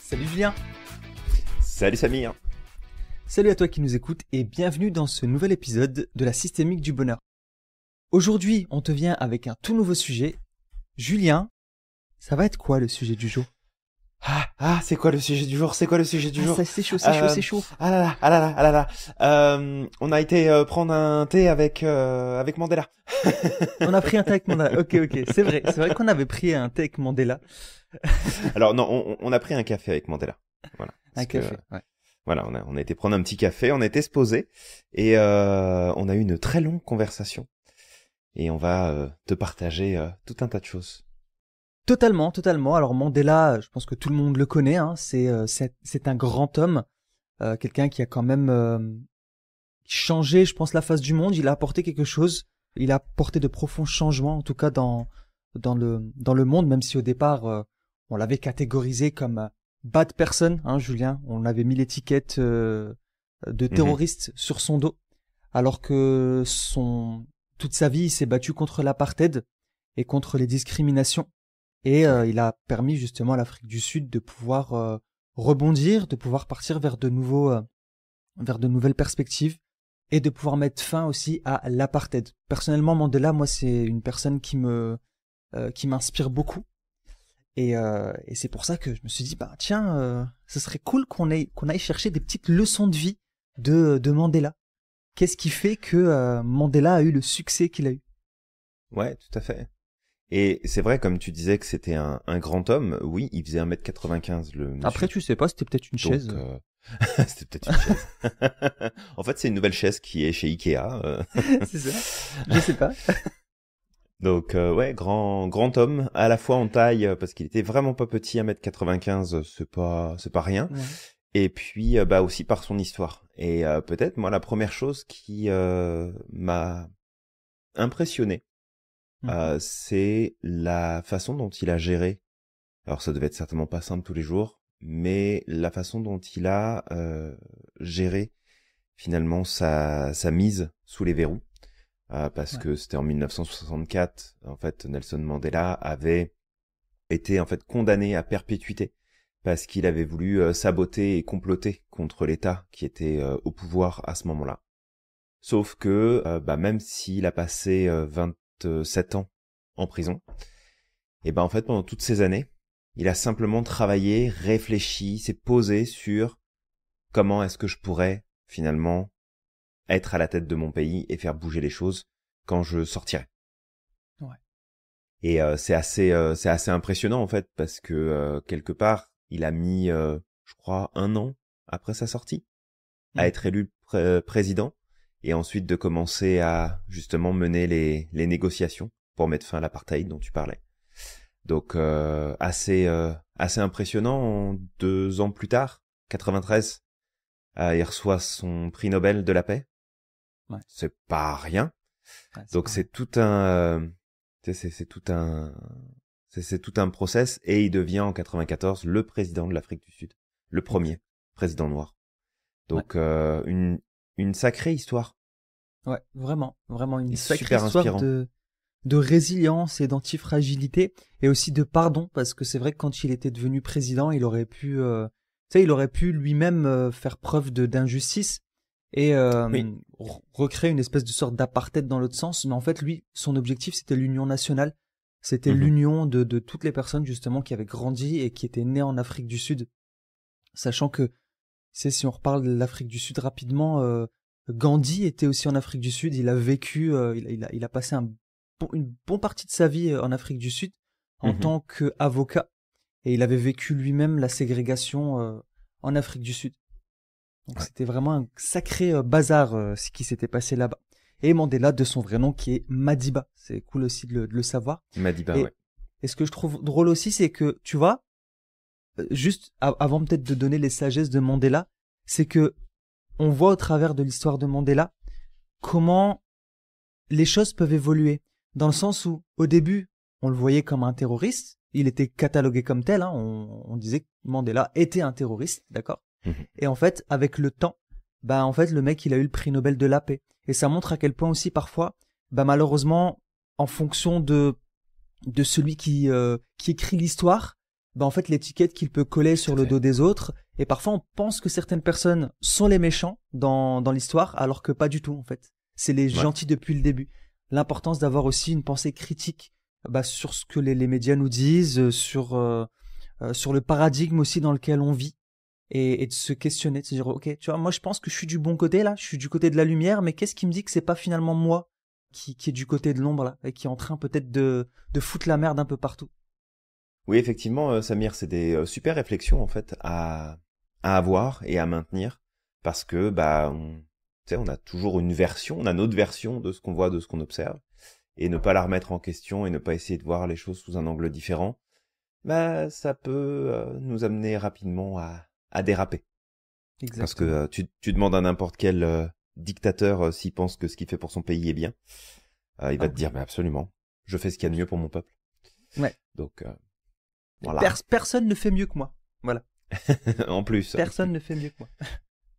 Salut Julien. Salut Samir. Salut à toi qui nous écoutes et bienvenue dans ce nouvel épisode de la Systémique du Bonheur. Aujourd'hui, on te vient avec un tout nouveau sujet. Julien, ça va être quoi le sujet du jour? C'est quoi le sujet du jour? C'est Ça, c'est chaud, c'est chaud. On a été prendre un thé avec Mandela. On a pris un thé avec Mandela. Ok, c'est vrai qu'on avait pris un thé avec Mandela. Alors non, on a pris un café avec Mandela. Voilà. Un café, ouais. Voilà, on a été prendre un petit café, on a été se poser et on a eu une très longue conversation. Et on va te partager tout un tas de choses. Totalement. Alors Mandela, je pense que tout le monde le connaît. Hein. C'est un grand homme, quelqu'un qui a quand même changé, je pense, la face du monde. Il a apporté quelque chose. Il a apporté de profonds changements, en tout cas dans le monde, même si au départ on l'avait catégorisé comme bad person, hein, Julien. On avait mis l'étiquette de terroriste sur son dos, alors que toute sa vie, il s'est battu contre l'apartheid et contre les discriminations. Et il a permis justement à l'Afrique du Sud de pouvoir rebondir, de pouvoir partir vers de nouvelles perspectives et de pouvoir mettre fin aussi à l'apartheid. Personnellement, Mandela, moi, c'est une personne qui m'inspire beaucoup. Et c'est pour ça que je me suis dit, ce serait cool qu'on aille chercher des petites leçons de vie de Mandela. Qu'est-ce qui fait que Mandela a eu le succès qu'il a eu? Ouais, tout à fait. Et c'est vrai, comme tu disais que c'était un grand homme, oui, il faisait 1m95 le monsieur. Après, tu sais pas, c'était peut-être une chaise. C'était peut-être une chaise. En fait, c'est une nouvelle chaise qui est chez Ikea. C'est ça. Je sais pas. Donc ouais, grand homme, à la fois en taille, parce qu'il était vraiment pas petit, 1m95, c'est pas rien. Ouais. Et puis aussi par son histoire. Et peut-être moi la première chose qui m'a impressionné, c'est la façon dont il a géré. Alors ça devait être certainement pas simple tous les jours, mais la façon dont il a géré finalement sa mise sous les verrous. Parce que c'était en 1964, en fait, Nelson Mandela avait été en fait condamné à perpétuité parce qu'il avait voulu saboter et comploter contre l'État qui était au pouvoir à ce moment-là. Sauf que même s'il a passé 27 ans en prison, et en fait pendant toutes ces années, il a simplement travaillé, réfléchi, s'est posé sur comment est-ce que je pourrais finalement être à la tête de mon pays et faire bouger les choses quand je sortirai. Ouais. Et c'est assez impressionnant en fait parce que quelque part il a mis je crois 1 an après sa sortie à être élu président et ensuite de commencer à justement mener les négociations pour mettre fin à l'apartheid dont tu parlais. Donc assez impressionnant. 2 ans plus tard, 93, il reçoit son prix Nobel de la paix. Ouais. C'est pas rien. Ouais, donc c'est tout un process et il devient en 94 le président de l'Afrique du Sud, le premier président noir. Donc une sacrée histoire. Ouais, vraiment une sacrée super histoire inspirant. de résilience et d'antifragilité et aussi de pardon, parce que c'est vrai que quand il était devenu président, il aurait pu lui-même faire preuve d'injustice et recréer une espèce de sorte d'apartheid dans l'autre sens. Mais en fait, lui, son objectif, c'était l'union nationale. C'était l'union de toutes les personnes, justement, qui avaient grandi et qui étaient nées en Afrique du Sud. Sachant que, si on reparle de l'Afrique du Sud rapidement, Gandhi était aussi en Afrique du Sud. Il a vécu, il a passé une bonne partie de sa vie en Afrique du Sud en tant qu'avocat. Et il avait vécu lui-même la ségrégation en Afrique du Sud. Donc c'était vraiment un sacré bazar ce qui s'était passé là-bas. Et Mandela, de son vrai nom, qui est Madiba. C'est cool aussi de le savoir. Madiba, ouais. Et ce que je trouve drôle aussi, c'est que, tu vois, juste avant peut-être de donner les sagesses de Mandela, c'est que on voit au travers de l'histoire de Mandela comment les choses peuvent évoluer. Dans le sens où, au début, on le voyait comme un terroriste. Il était catalogué comme tel. Hein. On disait que Mandela était un terroriste, d'accord ? Et en fait, avec le temps, en fait, le mec, il a eu le prix Nobel de la paix. Et ça montre à quel point aussi, parfois, malheureusement, en fonction de celui qui écrit l'histoire, en fait l'étiquette qu'il peut coller sur le dos des autres. Et parfois on pense que certaines personnes sont les méchants dans l'histoire, alors que pas du tout en fait. C'est les gentils depuis le début. L'importance d'avoir aussi une pensée critique sur ce que les médias nous disent, sur le paradigme aussi dans lequel on vit, et de se questionner, de se dire ok, tu vois, moi je pense que je suis du bon côté là, je suis du côté de la lumière, mais qu'est-ce qui me dit que c'est pas finalement moi qui est du côté de l'ombre là, et qui est en train peut-être de foutre la merde un peu partout. Oui, effectivement, Samir, c'est des super réflexions en fait à avoir et à maintenir, parce que tu sais, on a toujours une version, on a notre version de ce qu'on voit, de ce qu'on observe, et ne pas la remettre en question et ne pas essayer de voir les choses sous un angle différent, ça peut nous amener rapidement à déraper. Exactement. Parce que tu demandes à n'importe quel dictateur s'il pense que ce qu'il fait pour son pays est bien, il va te dire mais absolument, je fais ce qu'il y a de mieux pour mon peuple. Ouais. Donc voilà. Personne ne fait mieux que moi. Voilà. En plus. Personne ne fait mieux que moi.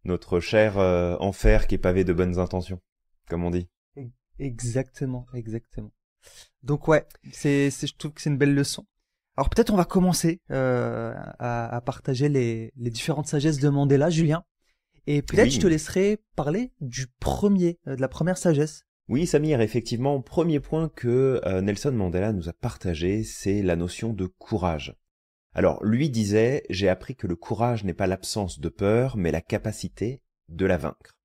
Notre cher enfer qui est pavé de bonnes intentions, comme on dit. Exactement. Donc ouais, je trouve que c'est une belle leçon. Alors peut-être on va commencer à partager les différentes sagesses de Mandela, Julien. Et peut-être je te laisserai parler du de la première sagesse. Oui, Samir, effectivement, premier point que Nelson Mandela nous a partagé, c'est la notion de courage. Alors, lui disait, j'ai appris que le courage n'est pas l'absence de peur, mais la capacité de la vaincre.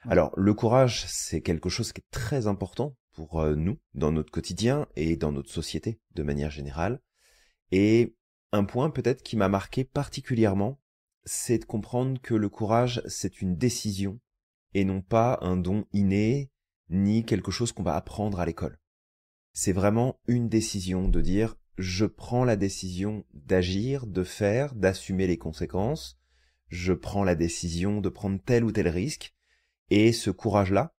Ouais. Alors, le courage, c'est quelque chose qui est très important pour nous, dans notre quotidien et dans notre société, de manière générale. Et un point peut-être qui m'a marqué particulièrement, c'est de comprendre que le courage, c'est une décision et non pas un don inné, ni quelque chose qu'on va apprendre à l'école. C'est vraiment une décision de dire je prends la décision d'agir, de faire, d'assumer les conséquences, je prends la décision de prendre tel ou tel risque, et ce courage-là,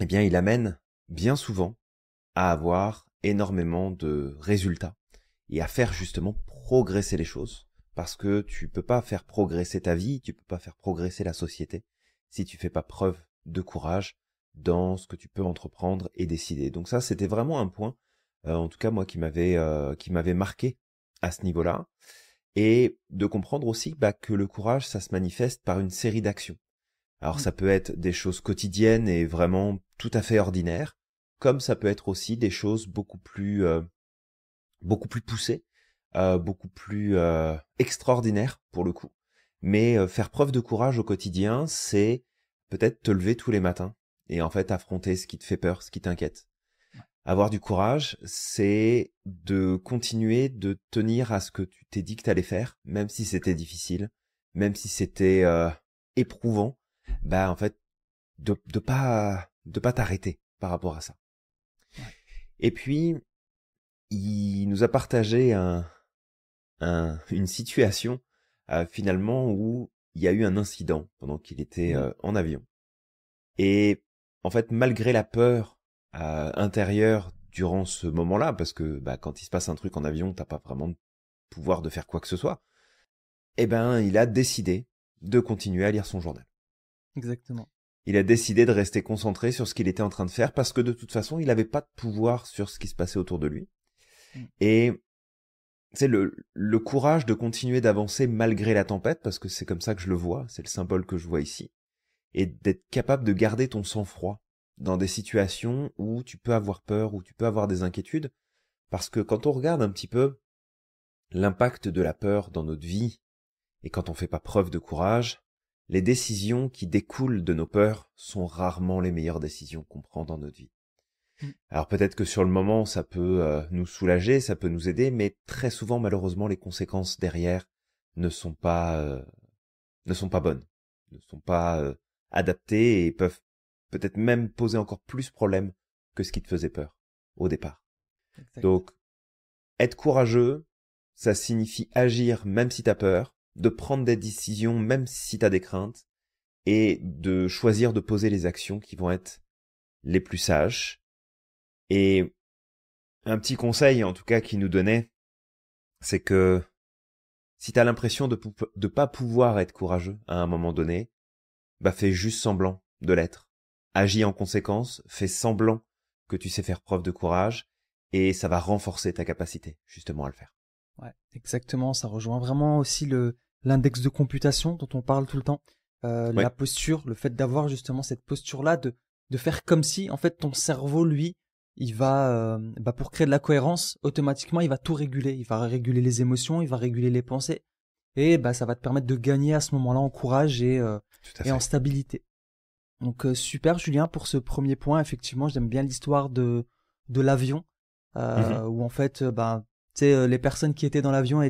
eh bien, il amène bien souvent à avoir énormément de résultats et à faire justement progresser les choses, parce que tu peux pas faire progresser ta vie, tu peux pas faire progresser la société si tu fais pas preuve de courage dans ce que tu peux entreprendre et décider. Donc ça, c'était vraiment un point, en tout cas moi, qui m'avait marqué à ce niveau-là, et de comprendre aussi que le courage, ça se manifeste par une série d'actions. Alors ça peut être des choses quotidiennes et vraiment tout à fait ordinaires, comme ça peut être aussi des choses beaucoup plus poussées, beaucoup plus extraordinaires pour le coup. Mais faire preuve de courage au quotidien, c'est peut-être te lever tous les matins et en fait affronter ce qui te fait peur, ce qui t'inquiète. Ouais. Avoir du courage, c'est de continuer de tenir à ce que tu t'es dit que t'allais faire, même si c'était difficile, même si c'était éprouvant, en fait, de pas t'arrêter par rapport à ça. Ouais. Et puis, il nous a partagé une situation finalement où il y a eu un incident pendant qu'il était en avion. Et en fait, malgré la peur intérieure durant ce moment-là, parce que quand il se passe un truc en avion, t'as pas vraiment de pouvoir de faire quoi que ce soit, il a décidé de continuer à lire son journal. Exactement. Il a décidé de rester concentré sur ce qu'il était en train de faire, parce que de toute façon, il n'avait pas de pouvoir sur ce qui se passait autour de lui. Et c'est le courage de continuer d'avancer malgré la tempête, parce que c'est comme ça que je le vois, c'est le symbole que je vois ici, et d'être capable de garder ton sang-froid dans des situations où tu peux avoir peur, où tu peux avoir des inquiétudes, parce que quand on regarde un petit peu l'impact de la peur dans notre vie, et quand on fait pas preuve de courage, les décisions qui découlent de nos peurs sont rarement les meilleures décisions qu'on prend dans notre vie. Alors peut-être que sur le moment, ça peut nous soulager, ça peut nous aider, mais très souvent, malheureusement, les conséquences derrière ne sont pas bonnes, ne sont pas adaptées et peuvent peut-être même poser encore plus problème que ce qui te faisait peur au départ. Exact. Donc, être courageux, ça signifie agir même si t'as peur, de prendre des décisions même si t'as des craintes, et de choisir de poser les actions qui vont être les plus sages. Et un petit conseil, en tout cas, qu'il nous donnait, c'est que si t'as l'impression de pas pouvoir être courageux à un moment donné, fais juste semblant de l'être. Agis en conséquence, fais semblant que tu sais faire preuve de courage, et ça va renforcer ta capacité, justement, à le faire. Ouais, exactement. Ça rejoint vraiment aussi l'index de computation dont on parle tout le temps. La posture, le fait d'avoir justement cette posture-là, de faire comme si, en fait, ton cerveau, lui, il va, pour créer de la cohérence, automatiquement, il va tout réguler. Il va réguler les émotions, il va réguler les pensées. Et ça va te permettre de gagner à ce moment-là en courage et en stabilité. Donc, super, Julien, pour ce premier point. Effectivement, j'aime bien l'histoire de l'avion, où en fait, tu sais, les personnes qui étaient dans l'avion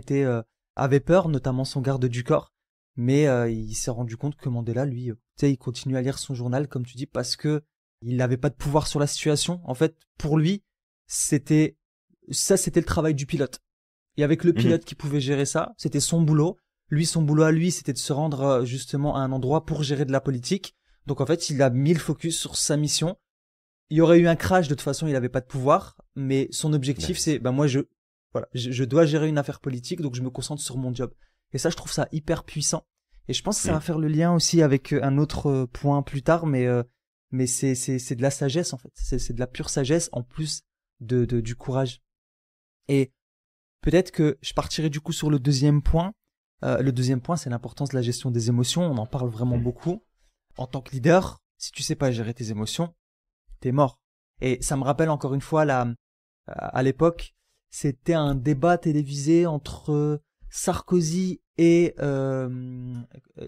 avaient peur, notamment son garde du corps. Mais il s'est rendu compte que Mandela, lui, tu sais, il continue à lire son journal, comme tu dis, parce que il n'avait pas de pouvoir sur la situation. En fait, pour lui, c'était le travail du pilote. Et avec le pilote qui pouvait gérer ça, c'était son boulot. Lui, son boulot à lui, c'était de se rendre justement à un endroit pour gérer de la politique. Donc en fait, il a mis le focus sur sa mission. Il y aurait eu un crash, de toute façon, il n'avait pas de pouvoir. Mais son objectif, c'est, moi, je dois gérer une affaire politique, donc je me concentre sur mon job. Et ça, je trouve ça hyper puissant. Et je pense que ça va faire le lien aussi avec un autre point plus tard, mais c'est de la sagesse, en fait. C'est de la pure sagesse, en plus du courage. Et peut-être que je partirai du coup sur le deuxième point. Le deuxième point, c'est l'importance de la gestion des émotions. On en parle vraiment beaucoup. En tant que leader, si tu sais pas gérer tes émotions, t'es mort. Et ça me rappelle encore une fois, à l'époque, c'était un débat télévisé entre Sarkozy et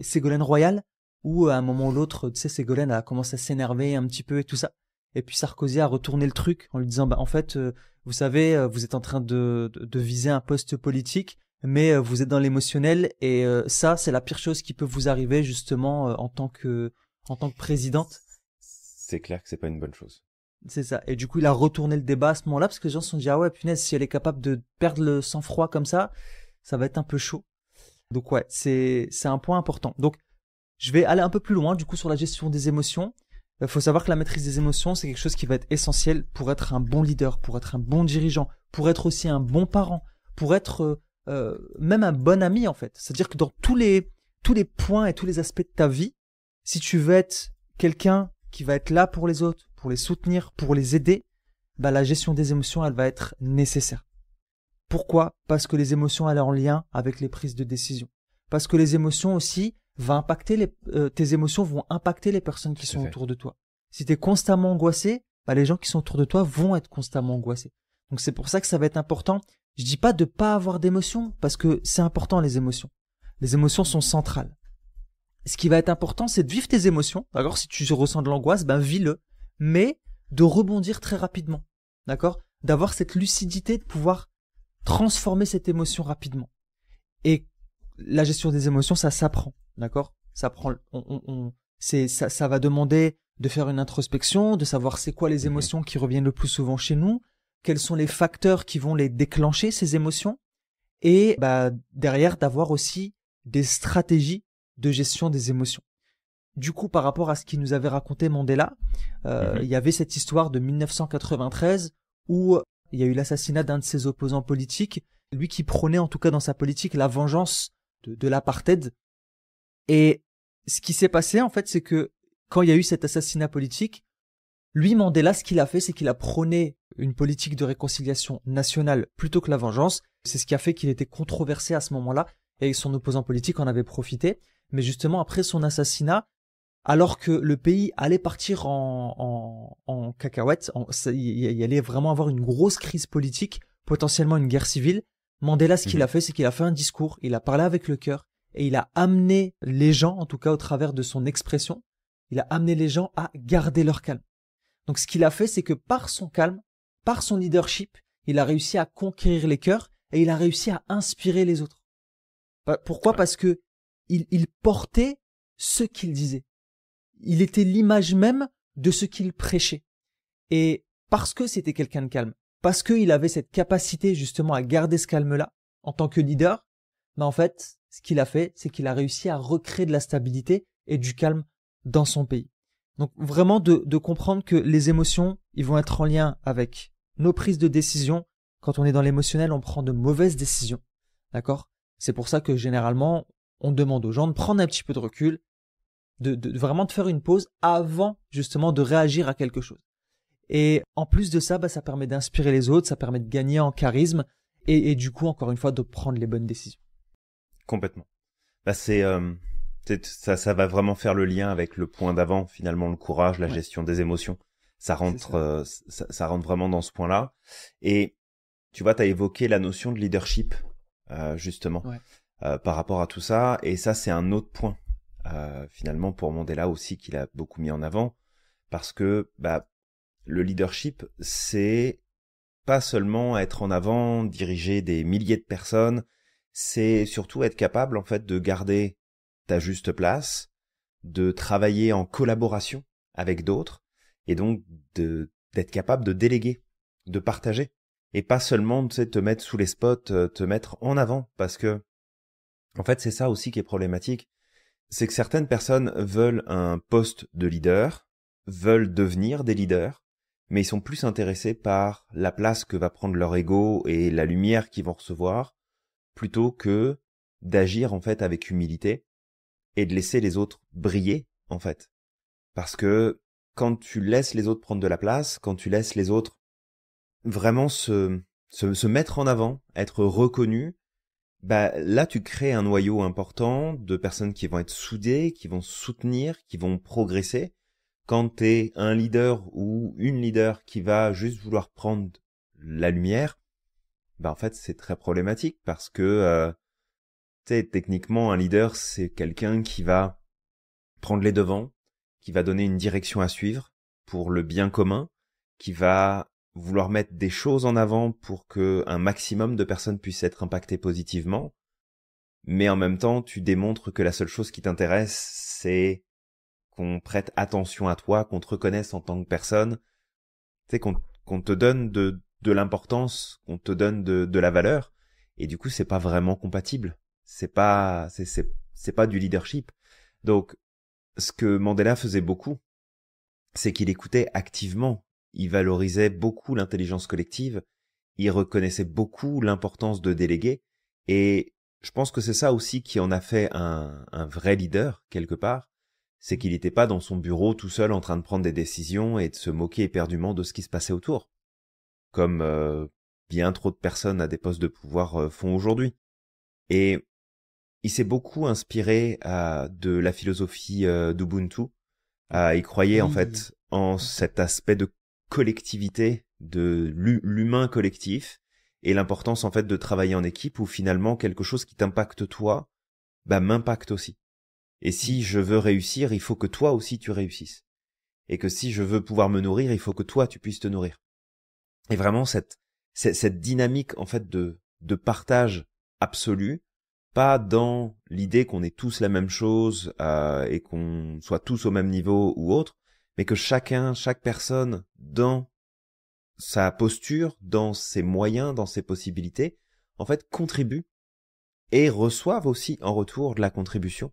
Ségolène Royal, où à un moment ou l'autre, tu sais, Ségolène a commencé à s'énerver un petit peu et tout ça. Et puis Sarkozy a retourné le truc en lui disant, en fait, vous savez, vous êtes en train de viser un poste politique, mais vous êtes dans l'émotionnel et ça, c'est la pire chose qui peut vous arriver justement en tant que présidente. C'est clair que c'est pas une bonne chose. C'est ça. Et du coup, il a retourné le débat à ce moment-là parce que les gens se sont dit, ah ouais, punaise, si elle est capable de perdre le sang-froid comme ça va être un peu chaud. Donc ouais, c'est un point important. Donc, je vais aller un peu plus loin du coup sur la gestion des émotions. Il faut savoir que la maîtrise des émotions, c'est quelque chose qui va être essentiel pour être un bon leader, pour être un bon dirigeant, pour être aussi un bon parent, pour être même un bon ami en fait. C'est-à-dire que dans tous les points et tous les aspects de ta vie, si tu veux être quelqu'un qui va être là pour les autres, pour les soutenir, pour les aider, la gestion des émotions, elle va être nécessaire. Pourquoi ? Parce que les émotions, elles sont en lien avec les prises de décision. Parce que les émotions aussi tes émotions vont impacter les personnes qui sont autour de toi. Si tu es constamment angoissé, les gens qui sont autour de toi vont être constamment angoissés. Donc c'est pour ça que ça va être important. Je dis pas de pas avoir d'émotions, parce que c'est important les émotions. Les émotions sont centrales. Ce qui va être important, c'est de vivre tes émotions. D'accord ? Si tu ressens de l'angoisse, vis-le. Mais de rebondir très rapidement. D'accord ? D'avoir cette lucidité de pouvoir transformer cette émotion rapidement. Et la gestion des émotions, ça s'apprend. D'accord ? Ça prend, ça va demander de faire une introspection, de savoir c'est quoi les émotions qui reviennent le plus souvent chez nous, quels sont les facteurs qui vont les déclencher, ces émotions, et derrière d'avoir aussi des stratégies de gestion des émotions. Du coup, par rapport à ce qu'il nous avait raconté Mandela, il y avait cette histoire de 1993 où il y a eu l'assassinat d'un de ses opposants politiques, lui qui prônait en tout cas dans sa politique la vengeance de l'apartheid. Et ce qui s'est passé en fait, c'est que quand il y a eu cet assassinat politique, lui, Mandela, ce qu'il a fait, c'est qu'il a prôné une politique de réconciliation nationale plutôt que la vengeance. C'est ce qui a fait qu'il était controversé à ce moment-là et son opposant politique en avait profité. Mais justement, après son assassinat, alors que le pays allait partir en cacahuète, il allait vraiment avoir une grosse crise politique, potentiellement une guerre civile, Mandela, ce qu'il a fait, c'est qu'il a fait un discours, il a parlé avec le cœur et il a amené les gens, en tout cas au travers de son expression, il a amené les gens à garder leur calme. Donc ce qu'il a fait, c'est que par son calme, par son leadership, il a réussi à conquérir les cœurs et il a réussi à inspirer les autres. Pourquoi ? Parce que il portait ce qu'il disait. Il était l'image même de ce qu'il prêchait. Et parce que c'était quelqu'un de calme, parce qu'il avait cette capacité justement à garder ce calme-là en tant que leader, en fait, ce qu'il a fait, c'est qu'il a réussi à recréer de la stabilité et du calme dans son pays. Donc vraiment de comprendre que les émotions, ils vont être en lien avec nos prises de décision. Quand on est dans l'émotionnel, on prend de mauvaises décisions. D'accord ? C'est pour ça que généralement, on demande aux gens de prendre un petit peu de recul, de vraiment de faire une pause avant justement de réagir à quelque chose. Et en plus de ça, ça permet d'inspirer les autres, ça permet de gagner en charisme et du coup, encore une fois, de prendre les bonnes décisions. Complètement. Bah ça va vraiment faire le lien avec le point d'avant, finalement, le courage, la gestion des émotions. Ça rentre, ça rentre vraiment dans ce point-là. Et tu vois, tu as évoqué la notion de leadership, justement, par rapport à tout ça. Et ça, c'est un autre point, finalement, pour Mandela aussi, qu'il a beaucoup mis en avant. Parce que le leadership, c'est pas seulement être en avant, diriger des milliers de personnes, c'est surtout être capable, en fait, de garder ta juste place, de travailler en collaboration avec d'autres, et donc d'être capable de déléguer, de partager, et pas seulement, tu sais, te mettre sous les spots, te mettre en avant, parce que, en fait, c'est ça aussi qui est problématique, c'est que certaines personnes veulent un poste de leader, veulent devenir des leaders, mais ils sont plus intéressés par la place que va prendre leur ego et la lumière qu'ils vont recevoir, plutôt que d'agir, en fait, avec humilité, et de laisser les autres briller, en fait. Parce que quand tu laisses les autres prendre de la place, quand tu laisses les autres vraiment se mettre en avant, être reconnus, là tu crées un noyau important de personnes qui vont être soudées, qui vont soutenir, qui vont progresser. Quand t'es un leader ou une leader qui va juste vouloir prendre la lumière, en fait c'est très problématique parce que techniquement, un leader, c'est quelqu'un qui va prendre les devants, qui va donner une direction à suivre pour le bien commun, qui va vouloir mettre des choses en avant pour que un maximum de personnes puissent être impactées positivement. Mais en même temps, tu démontres que la seule chose qui t'intéresse, c'est qu'on prête attention à toi, qu'on te reconnaisse en tant que personne, tu sais, qu'on te donne de l'importance, qu'on te donne de la valeur. Et du coup, c'est pas vraiment compatible. C'est pas du leadership. Donc, ce que Mandela faisait beaucoup, c'est qu'il écoutait activement. Il valorisait beaucoup l'intelligence collective. Il reconnaissait beaucoup l'importance de déléguer. Et je pense que c'est ça aussi qui en a fait un vrai leader, quelque part. C'est qu'il n'était pas dans son bureau tout seul en train de prendre des décisions et de se moquer éperdument de ce qui se passait autour. Comme bien trop de personnes à des postes de pouvoir font aujourd'hui. Et il s'est beaucoup inspiré de la philosophie d'Ubuntu. Il croyait en fait en cet aspect de collectivité, de l'humain collectif, et l'importance en fait de travailler en équipe où finalement quelque chose qui t'impacte toi, m'impacte aussi. Et si je veux réussir, il faut que toi aussi tu réussisses. Et que si je veux pouvoir me nourrir, il faut que toi tu puisses te nourrir. Et vraiment cette dynamique en fait de partage absolu, pas dans l'idée qu'on est tous la même chose et qu'on soit tous au même niveau ou autre, mais que chaque personne dans sa posture, dans ses moyens, dans ses possibilités, en fait contribue et reçoive aussi en retour de la contribution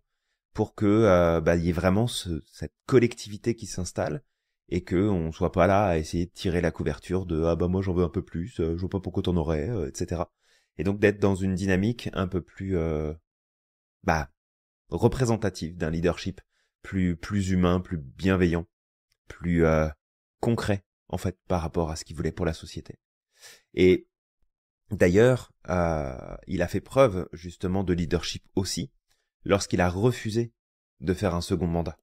pour que il y ait vraiment cette collectivité qui s'installe et que on soit pas là à essayer de tirer la couverture de moi j'en veux un peu plus, je vois pas pourquoi t'en aurais, etc. Et donc d'être dans une dynamique un peu plus représentative d'un leadership plus humain, plus bienveillant, plus concret en fait par rapport à ce qu'il voulait pour la société. Et d'ailleurs, il a fait preuve justement de leadership aussi lorsqu'il a refusé de faire un second mandat.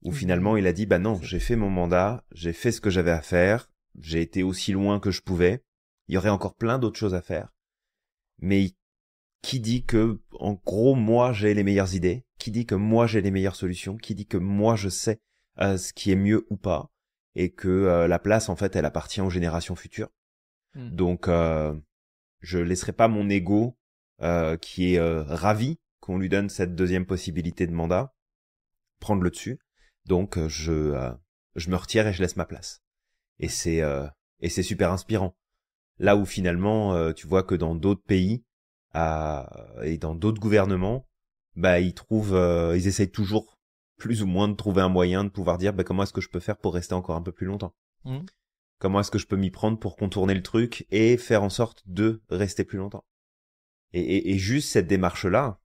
Où finalement il a dit non, j'ai fait mon mandat, j'ai fait ce que j'avais à faire, j'ai été aussi loin que je pouvais, il y aurait encore plein d'autres choses à faire. Mais qui dit que en gros moi j'ai les meilleures idées, qui dit que moi j'ai les meilleures solutions, qui dit que moi je sais ce qui est mieux ou pas, et que la place en fait elle appartient aux générations futures. Donc je laisserai pas mon ego qui est ravi qu'on lui donne cette deuxième possibilité de mandat prendre le dessus. Donc je me retire et je laisse ma place. Et c'est super inspirant. Là où finalement tu vois que dans d'autres pays et dans d'autres gouvernements, ils essayent toujours plus ou moins de trouver un moyen de pouvoir dire comment est-ce que je peux faire pour rester encore un peu plus longtemps. Comment est-ce que je peux m'y prendre pour contourner le truc et faire en sorte de rester plus longtemps. Et juste cette démarche-là,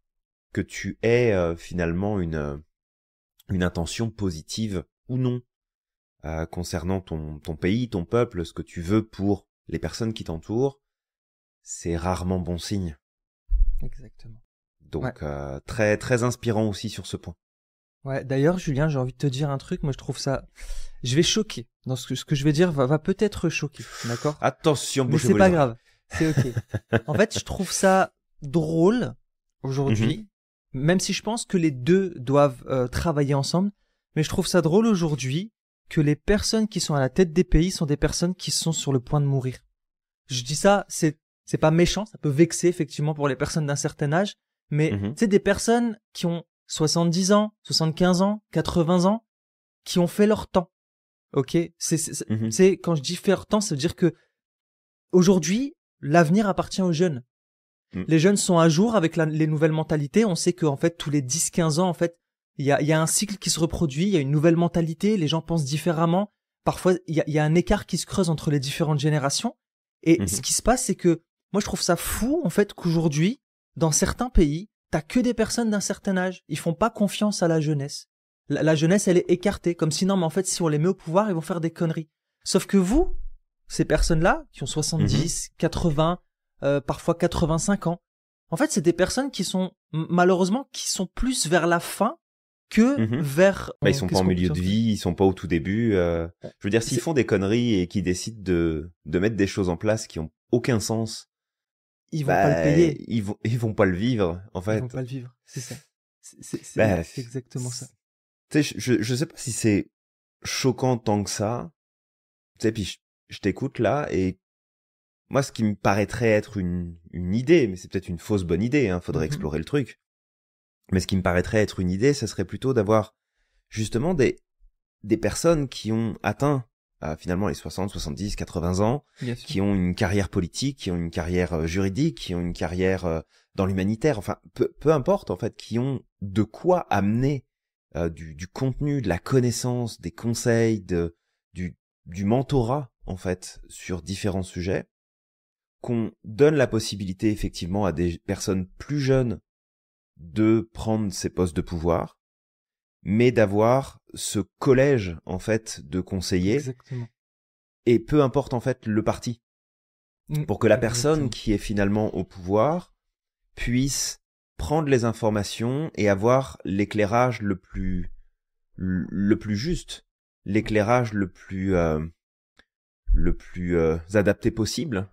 que tu aies finalement une intention positive ou non concernant ton pays, ton peuple, ce que tu veux pour les personnes qui t'entourent, c'est rarement bon signe. Exactement. Donc très très inspirant aussi sur ce point. Ouais, d'ailleurs Julien, j'ai envie de te dire un truc, moi je trouve ça, je vais choquer. Dans ce que je vais dire va peut-être choquer, d'accord? Attention, mais c'est pas grave, c'est ok. En fait, je trouve ça drôle aujourd'hui, même si je pense que les deux doivent travailler ensemble, mais je trouve ça drôle aujourd'hui que les personnes qui sont à la tête des pays sont des personnes qui sont sur le point de mourir. Je dis ça, c'est pas méchant, ça peut vexer effectivement pour les personnes d'un certain âge, mais c'est des personnes qui ont 70 ans, 75 ans, 80 ans, qui ont fait leur temps. Ok, c'est quand je dis faire leur temps, ça veut dire que aujourd'hui, l'avenir appartient aux jeunes. Les jeunes sont à jour avec les nouvelles mentalités. On sait qu'en fait, tous les 10-15 ans, en fait, il y a un cycle qui se reproduit, il y a une nouvelle mentalité, les gens pensent différemment. Parfois, il y a un écart qui se creuse entre les différentes générations. Et ce qui se passe, c'est que moi, je trouve ça fou, en fait, qu'aujourd'hui, dans certains pays, t'as que des personnes d'un certain âge. Ils font pas confiance à la jeunesse. La jeunesse, elle est écartée. Comme si, non, mais en fait, si on les met au pouvoir, ils vont faire des conneries. Sauf que vous, ces personnes-là, qui ont 70, 80, parfois 85 ans, en fait, c'est des personnes qui sont, malheureusement, qui sont plus vers la fin que vers... ils sont pas en milieu de vie, ils sont pas au tout début. Je veux dire, s'ils font des conneries et qu'ils décident de mettre des choses en place qui ont aucun sens, ils vont pas le payer. Ils vont pas le vivre, en fait. Ils vont pas le vivre, c'est ça. C'est exactement ça. Tu sais, je sais pas si c'est choquant tant que ça. Tu sais, puis je t'écoute là et moi, ce qui me paraîtrait être une idée, mais c'est peut-être une fausse bonne idée, hein, faudrait explorer le truc. Mais ce qui me paraîtrait être une idée, ça serait plutôt d'avoir justement des personnes qui ont atteint finalement les 60, 70, 80 ans, qui ont une carrière politique, qui ont une carrière juridique, qui ont une carrière dans l'humanitaire, enfin peu importe en fait, qui ont de quoi amener du contenu, de la connaissance, des conseils, du mentorat en fait sur différents sujets, qu'on donne la possibilité effectivement à des personnes plus jeunes de prendre ces postes de pouvoir, mais d'avoir ce collège en fait de conseillers. Exactement. Et peu importe en fait le parti, pour que la personne qui est finalement au pouvoir puisse prendre les informations et avoir l'éclairage le plus juste, l'éclairage le plus adapté possible,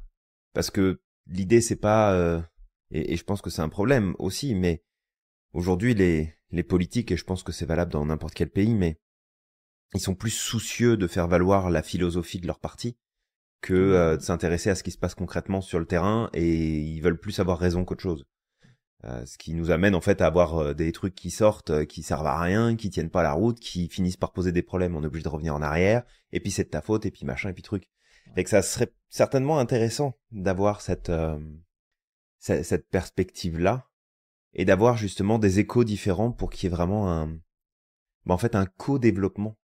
parce que l'idée c'est pas et je pense que c'est un problème aussi, mais aujourd'hui les politiques, et je pense que c'est valable dans n'importe quel pays, mais ils sont plus soucieux de faire valoir la philosophie de leur parti que de s'intéresser à ce qui se passe concrètement sur le terrain, et ils veulent plus avoir raison qu'autre chose. Ce qui nous amène en fait à avoir des trucs qui sortent, qui servent à rien, qui tiennent pas la route, qui finissent par poser des problèmes, on est obligé de revenir en arrière, et puis c'est de ta faute, et puis machin, et puis truc. Fait que ça serait certainement intéressant d'avoir cette perspective-là, et d'avoir justement des échos différents pour qu'il y ait vraiment un co-développement.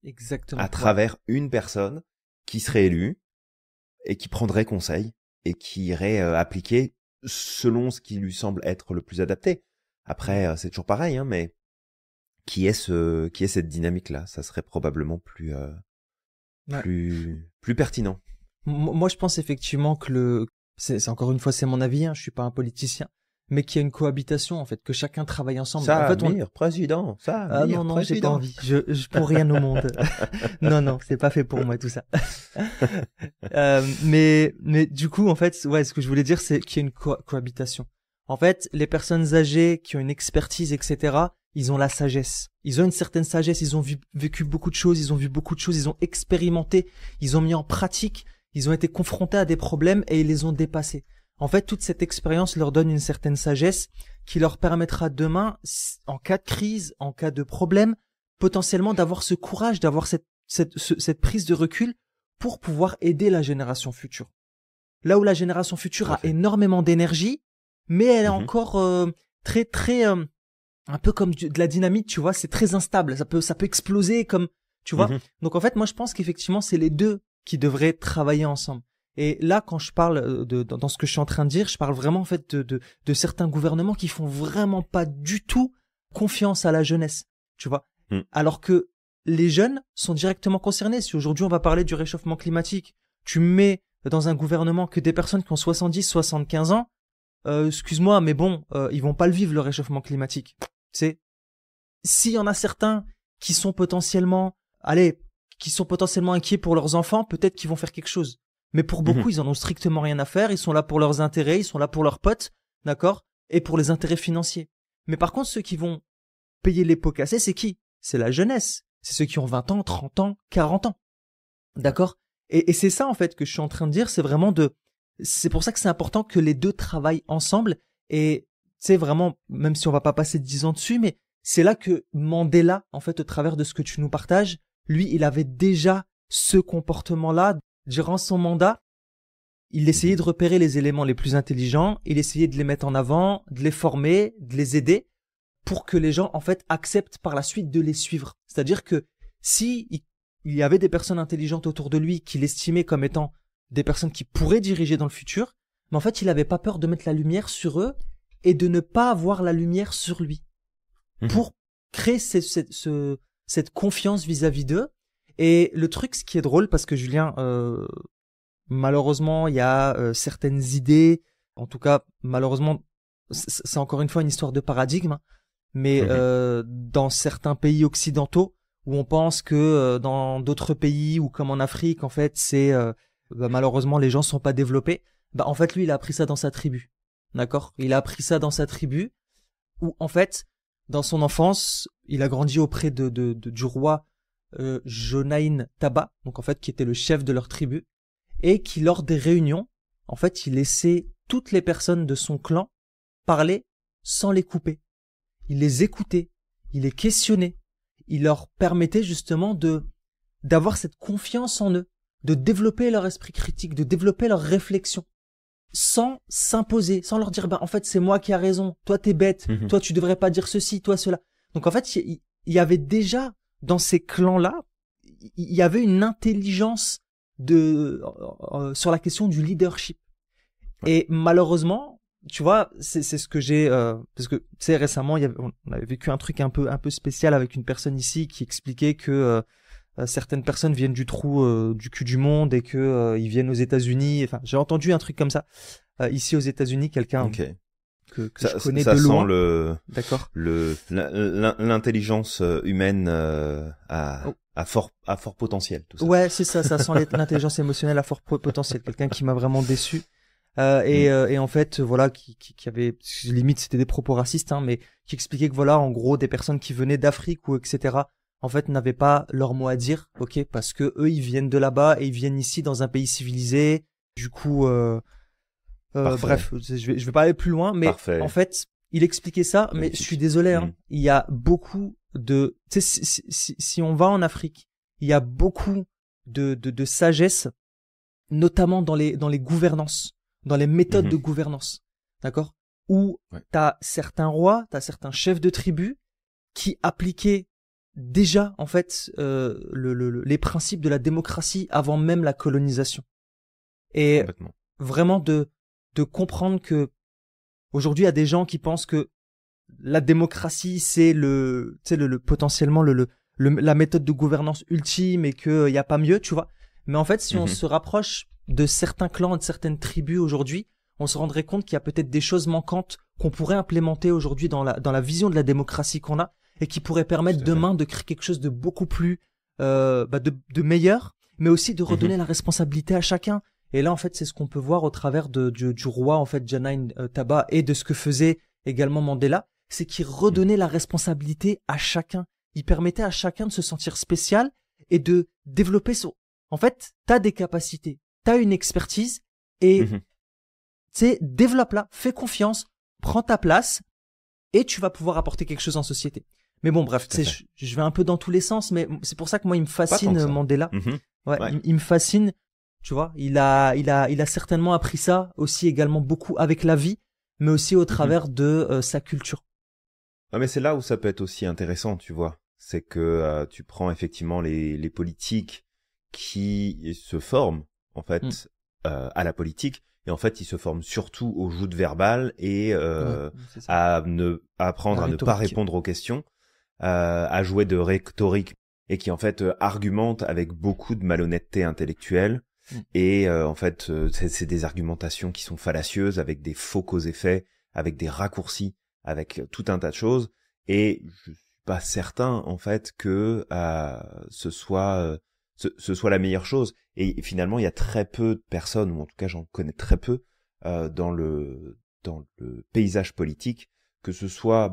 Exactement. À travers une personne qui serait élue et qui prendrait conseil et qui irait appliquer selon ce qui lui semble être le plus adapté. Après, c'est toujours pareil, hein, mais qui est cette dynamique-là, ça serait probablement plus pertinent. Moi, je pense effectivement que c'est encore une fois, c'est mon avis, hein, je suis pas un politicien, mais qu'il y a une cohabitation, en fait, que chacun travaille ensemble. Président, non, j'ai pas envie. Je pour rien au monde. non, c'est pas fait pour moi, tout ça. Mais du coup, en fait, ouais, ce que je voulais dire, c'est qu'il y a une cohabitation. En fait, les personnes âgées qui ont une expertise, etc., ils ont la sagesse. Ils ont une certaine sagesse, ils ont vécu beaucoup de choses, ils ont vu beaucoup de choses, ils ont expérimenté, ils ont mis en pratique, ils ont été confrontés à des problèmes et ils les ont dépassés. En fait, toute cette expérience leur donne une certaine sagesse qui leur permettra demain, en cas de crise, en cas de problème, potentiellement d'avoir ce courage, d'avoir cette prise de recul pour pouvoir aider la génération future. Là où la génération future a énormément d'énergie, mais elle est encore très un peu comme de la dynamite, tu vois, c'est très instable, ça peut exploser comme, tu vois. Donc en fait, moi je pense qu'effectivement, c'est les deux qui devraient travailler ensemble. Et là, quand je parle dans ce que je suis en train de dire, je parle vraiment en fait de certains gouvernements qui font vraiment pas du tout confiance à la jeunesse, tu vois. Alors que les jeunes sont directement concernés. Si aujourd'hui on va parler du réchauffement climatique, tu mets dans un gouvernement que des personnes qui ont 70, 75 ans, excuse-moi, mais bon, ils vont pas le vivre, le réchauffement climatique. C'est s'il y en a certains qui sont potentiellement inquiets pour leurs enfants, peut-être qu'ils vont faire quelque chose. Mais pour beaucoup, ils en ont strictement rien à faire. Ils sont là pour leurs intérêts, ils sont là pour leurs potes, d'accord, et pour les intérêts financiers. Mais par contre, ceux qui vont payer les pots cassés, c'est qui? C'est la jeunesse. C'est ceux qui ont 20 ans, 30 ans, 40 ans. D'accord? Et c'est ça, en fait, que je suis en train de dire. C'est pour ça que c'est important que les deux travaillent ensemble. Et c'est vraiment, même si on va pas passer 10 ans dessus, mais c'est là que Mandela, en fait, au travers de ce que tu nous partages, lui, il avait déjà ce comportement-là. Durant son mandat, il essayait de repérer les éléments les plus intelligents, il essayait de les mettre en avant, de les former, de les aider pour que les gens, en fait, acceptent par la suite de les suivre. C'est-à-dire que si il y avait des personnes intelligentes autour de lui qu'il estimait comme étant des personnes qui pourraient diriger dans le futur, mais en fait, il n'avait pas peur de mettre la lumière sur eux et de ne pas avoir la lumière sur lui pour créer cette confiance vis-à-vis d'eux. Et le truc, ce qui est drôle, parce que Julien, malheureusement, il y a certaines idées, en tout cas, malheureusement, c'est encore une fois une histoire de paradigme, mais dans certains pays occidentaux, où on pense que dans d'autres pays, ou comme en Afrique, en fait, malheureusement, les gens sont pas développés. En fait, lui, il a appris ça dans sa tribu, d'accord? Il a appris ça dans sa tribu, où, en fait, dans son enfance, il a grandi auprès du roi Jonain Taba, donc en fait qui était le chef de leur tribu, et qui lors des réunions, en fait, il laissait toutes les personnes de son clan parler sans les couper. Il les écoutait, il les questionnait, il leur permettait justement d'avoir cette confiance en eux, de développer leur esprit critique, de développer leur réflexion, sans s'imposer, sans leur dire en fait c'est moi qui a raison, toi t'es bête, toi tu devrais pas dire ceci, toi cela. Donc en fait il y avait déjà dans ces clans-là, il y avait une intelligence sur la question du leadership. Ouais. Et malheureusement, tu vois, c'est ce que j'ai parce que tu sais récemment, on avait vécu un truc un peu spécial avec une personne ici qui expliquait que certaines personnes viennent du trou du cul du monde et que ils viennent aux États-Unis. Enfin, j'ai entendu un truc comme ça ici aux États-Unis, quelqu'un que je connais de loin. D'accord. L'intelligence humaine à fort potentiel. Tout ça. Ouais, c'est ça. Ça sent l'intelligence émotionnelle à fort potentiel. Quelqu'un qui m'a vraiment déçu. Et en fait, voilà, qui avait limite c'était des propos racistes, hein, mais qui expliquait que voilà, en gros, des personnes qui venaient d'Afrique ou etc. en fait n'avaient pas leur mot à dire, ok, parce que eux ils viennent de là-bas et ils viennent ici dans un pays civilisé. Du coup. Bref, je vais pas aller plus loin, mais en fait, il expliquait ça, mais je suis désolé, hein, il y a beaucoup tu sais, si on va en Afrique, il y a beaucoup de sagesse, notamment dans les gouvernances, dans les méthodes de gouvernance, d'accord? Où t'as certains rois, t'as certains chefs de tribus qui appliquaient déjà, en fait, les principes de la démocratie avant même la colonisation. Et vraiment de comprendre que aujourd'hui il y a des gens qui pensent que la démocratie c'est potentiellement la méthode de gouvernance ultime et que y a pas mieux, tu vois. Mais en fait, si on se rapproche de certains clans et de certaines tribus aujourd'hui, on se rendrait compte qu'il y a peut-être des choses manquantes qu'on pourrait implémenter aujourd'hui dans la vision de la démocratie qu'on a et qui pourrait permettre demain de créer quelque chose de beaucoup plus de meilleur, mais aussi de redonner la responsabilité à chacun. Et là, en fait, c'est ce qu'on peut voir au travers du roi, en fait, Jonain Taba, et de ce que faisait également Mandela, c'est qu'il redonnait la responsabilité à chacun. Il permettait à chacun de se sentir spécial et de développer En fait, t'as des capacités, t'as une expertise, et tu sais, développe-la, fais confiance, prends ta place, et tu vas pouvoir apporter quelque chose en société. Mais bon, bref, je vais un peu dans tous les sens, mais c'est pour ça que moi, il me fascine Mandela. Il me fascine. Tu vois, il a certainement appris ça aussi également beaucoup avec la vie, mais aussi au travers de sa culture. Ah, mais c'est là où ça peut être aussi intéressant, tu vois. C'est que tu prends effectivement les politiques qui se forment en fait à la politique, et en fait ils se forment surtout aux joutes verbales et à apprendre à ne pas répondre aux questions, à jouer de rhétorique, et qui en fait argumentent avec beaucoup de malhonnêteté intellectuelle. Et en fait, c'est des argumentations qui sont fallacieuses, avec des faux cause-effets, avec des raccourcis, avec tout un tas de choses. Et je suis pas certain en fait que ce soit la meilleure chose. Et finalement, il y a très peu de personnes, ou en tout cas j'en connais très peu dans le paysage politique, que ce soit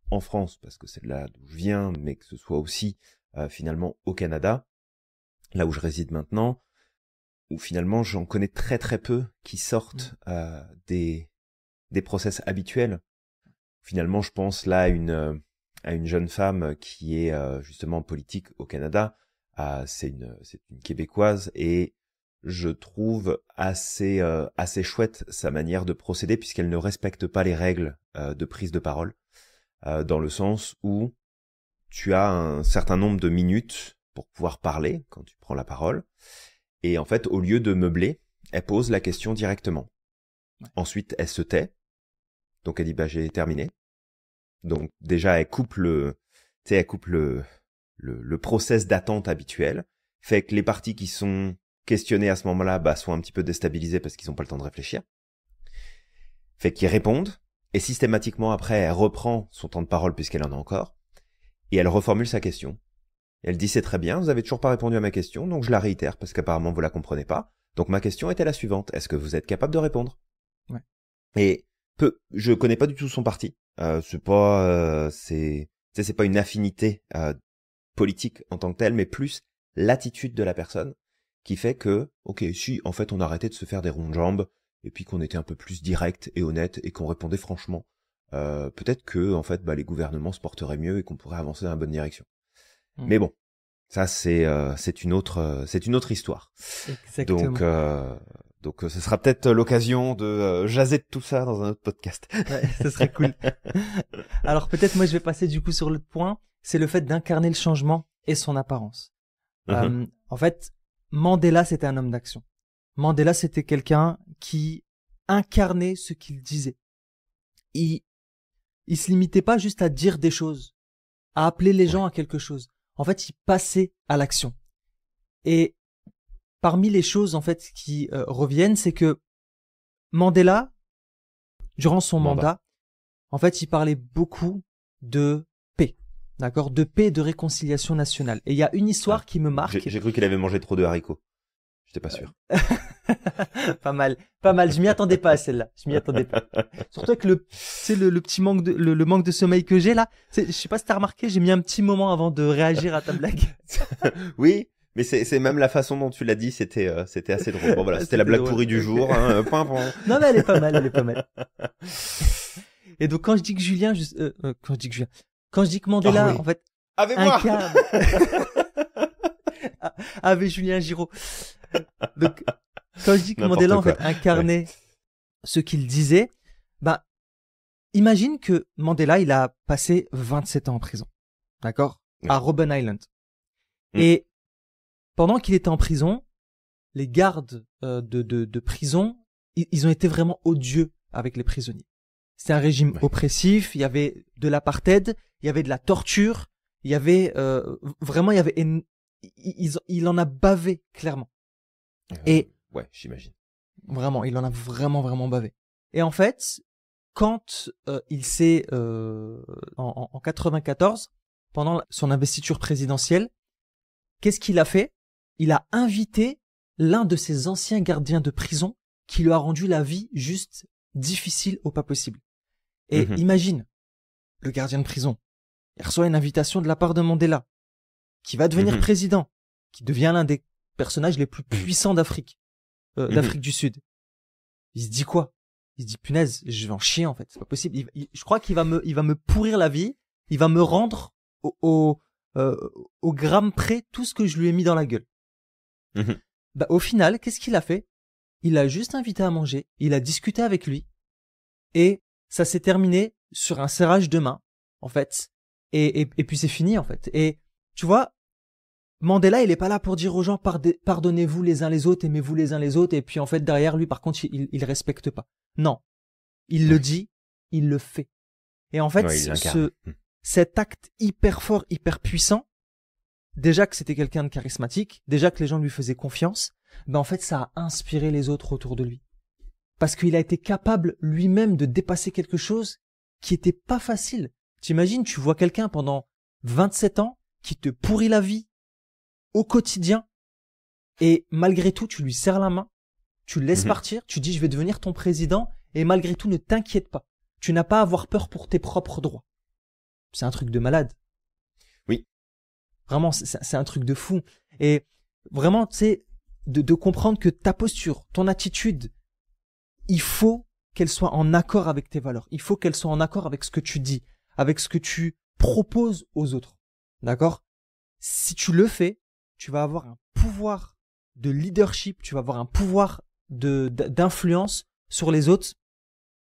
en France, parce que c'est là d'où je viens, mais que ce soit aussi finalement au Canada, là où je réside maintenant, où finalement j'en connais très très peu qui sortent des process habituels. Finalement, je pense là à une jeune femme qui est justement politique au Canada. C'est une Québécoise, et je trouve assez chouette sa manière de procéder, puisqu'elle ne respecte pas les règles de prise de parole, dans le sens où tu as un certain nombre de minutes pour pouvoir parler quand tu prends la parole, et en fait, au lieu de meubler, elle pose la question directement. Ouais. Ensuite, elle se tait, donc elle dit j'ai terminé. Donc déjà, elle coupe le process d'attente habituel, fait que les parties qui sont questionnées à ce moment-là sont un petit peu déstabilisées parce qu'ils n'ont pas le temps de réfléchir, fait qu'ils répondent, et systématiquement après elle reprend son temps de parole puisqu'elle en a encore, et elle reformule sa question. Elle dit c'est très bien, vous avez toujours pas répondu à ma question, donc je la réitère parce qu'apparemment vous la comprenez pas. Donc ma question était la suivante, est-ce que vous êtes capable de répondre? Ouais. Et je connais pas du tout son parti. C'est pas une affinité politique en tant que telle, mais plus l'attitude de la personne qui fait que, ok, si en fait on arrêtait de se faire des ronds de jambes et puis qu'on était un peu plus direct et honnête et qu'on répondait franchement, peut-être que en fait les gouvernements se porteraient mieux et qu'on pourrait avancer dans la bonne direction. Mais bon, ça c'est une autre histoire. Exactement. Donc ce sera peut-être l'occasion de jaser de tout ça dans un autre podcast. Ouais, ce serait cool. Alors peut-être moi je vais passer du coup sur l'autre point, c'est le fait d'incarner le changement et son apparence. En fait, Mandela c'était un homme d'action. Mandela c'était quelqu'un qui incarnait ce qu'il disait. Il se limitait pas juste à dire des choses, à appeler les gens à quelque chose. En fait, il passait à l'action. Et parmi les choses en fait qui reviennent, c'est que Mandela, durant son mandat, en fait, il parlait beaucoup de paix, d'accord, de paix et de réconciliation nationale. Et il y a une histoire qui me marque. J'ai cru qu'il avait mangé trop de haricots. J'étais pas sûr. Pas mal. Je m'y attendais pas à celle-là. Je m'y attendais pas. Surtout avec le petit manque le manque de sommeil que j'ai là. Je sais pas si t'as remarqué, j'ai mis un petit moment avant de réagir à ta blague. Oui. Mais c'est même la façon dont tu l'as dit, c'était assez drôle. Bon voilà, c'était la blague pourrie du jour. Hein, Non mais elle est pas mal. Et donc quand je dis que Mandela, en fait, avec moi, avec Julien Giraud. Donc quand je dis que Mandela en fait incarnait ce qu'il disait, imagine que Mandela il a passé 27 ans en prison, d'accord, à Robben Island, et pendant qu'il était en prison, les gardes de prison, ils ont été vraiment odieux avec les prisonniers. C'était un régime oppressif, il y avait de l'apartheid, il y avait de la torture, il y avait vraiment, il en a bavé clairement. Et ouais, j'imagine. Vraiment, il en a vraiment bavé. Et en fait, quand il s'est en 94, pendant son investiture présidentielle, qu'est-ce qu'il a fait? Il a invité l'un de ses anciens gardiens de prison qui lui a rendu la vie juste difficile au pas possible. Et imagine, le gardien de prison, il reçoit une invitation de la part de Mandela, qui va devenir président, qui devient l'un des personnages les plus puissants d'Afrique, d'Afrique du Sud. Il se dit quoi? Il se dit punaise, je vais en chier en fait, c'est pas possible. Je crois qu'il va me pourrir la vie, il va me rendre au gramme près tout ce que je lui ai mis dans la gueule. Au final, qu'est-ce qu'il a fait? Il l'a juste invité à manger, il a discuté avec lui, et ça s'est terminé sur un serrage de main, en fait. Et puis c'est fini, en fait. Et tu vois, Mandela, il est pas là pour dire aux gens pardonnez-vous les uns les autres, aimez-vous les uns les autres, et puis en fait derrière lui, par contre, il respecte pas. Non, il le dit, il le fait. Et en fait, cet acte hyper fort, hyper puissant, déjà que c'était quelqu'un de charismatique, déjà que les gens lui faisaient confiance, ben en fait, ça a inspiré les autres autour de lui. Parce qu'il a été capable lui-même de dépasser quelque chose qui était pas facile. T'imagines, tu vois quelqu'un pendant 27 ans qui te pourrit la vie au quotidien et malgré tout, tu lui serres la main, tu le laisses partir, tu dis je vais devenir ton président et malgré tout, ne t'inquiète pas. Tu n'as pas à avoir peur pour tes propres droits. C'est un truc de malade. Oui. Vraiment, c'est un truc de fou. Et vraiment, tu sais, de comprendre que ta posture, ton attitude, il faut qu'elle soit en accord avec tes valeurs. Il faut qu'elle soit en accord avec ce que tu dis, avec ce que tu proposes aux autres. D'accord? Si tu le fais, tu vas avoir un pouvoir de leadership, tu vas avoir un pouvoir d'influence sur les autres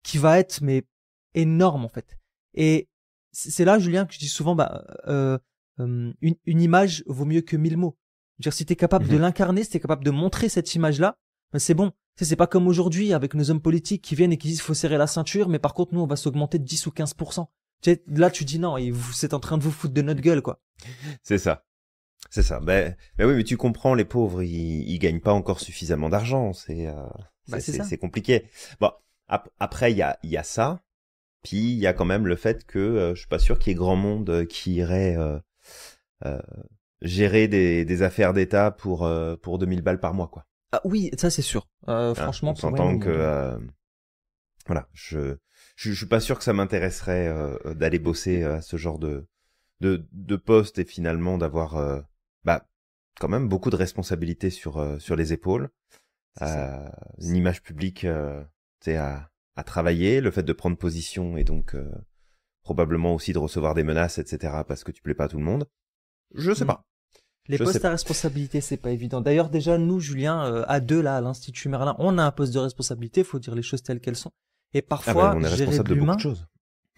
qui va être mais énorme en fait. Et c'est là, Julien, que je dis souvent, une image vaut mieux que 1000 mots. Je veux dire, si t'es capable de l'incarner, si t'es capable de montrer cette image-là, ben c'est bon. C'est pas comme aujourd'hui avec nos hommes politiques qui viennent et qui disent faut serrer la ceinture, mais par contre nous on va s'augmenter de 10 ou 15%. Tu sais, là tu dis non, et vous êtes en train de vous foutre de notre gueule quoi. C'est ça. C'est ça. Ben oui, mais tu comprends, les pauvres, ils gagnent pas encore suffisamment d'argent. C'est compliqué. Bon, après il y a ça, puis il y a quand même le fait que je suis pas sûr qu'il y ait grand monde qui irait gérer des affaires d'État pour 2000 balles par mois, quoi. Ah oui, ça c'est sûr. Franchement, on s'entend que voilà, je suis pas sûr que ça m'intéresserait d'aller bosser à ce genre de poste et finalement d'avoir quand même beaucoup de responsabilités sur les épaules, une image publique tu sais à travailler, le fait de prendre position et donc probablement aussi de recevoir des menaces, etc. parce que tu plais pas à tout le monde. Je sais pas. Les postes à responsabilité, c'est pas évident. D'ailleurs, déjà, nous, Julien, à deux, là, à l'Institut Merlin, on a un poste de responsabilité, faut dire les choses telles qu'elles sont. Et parfois, on est responsable de beaucoup de choses.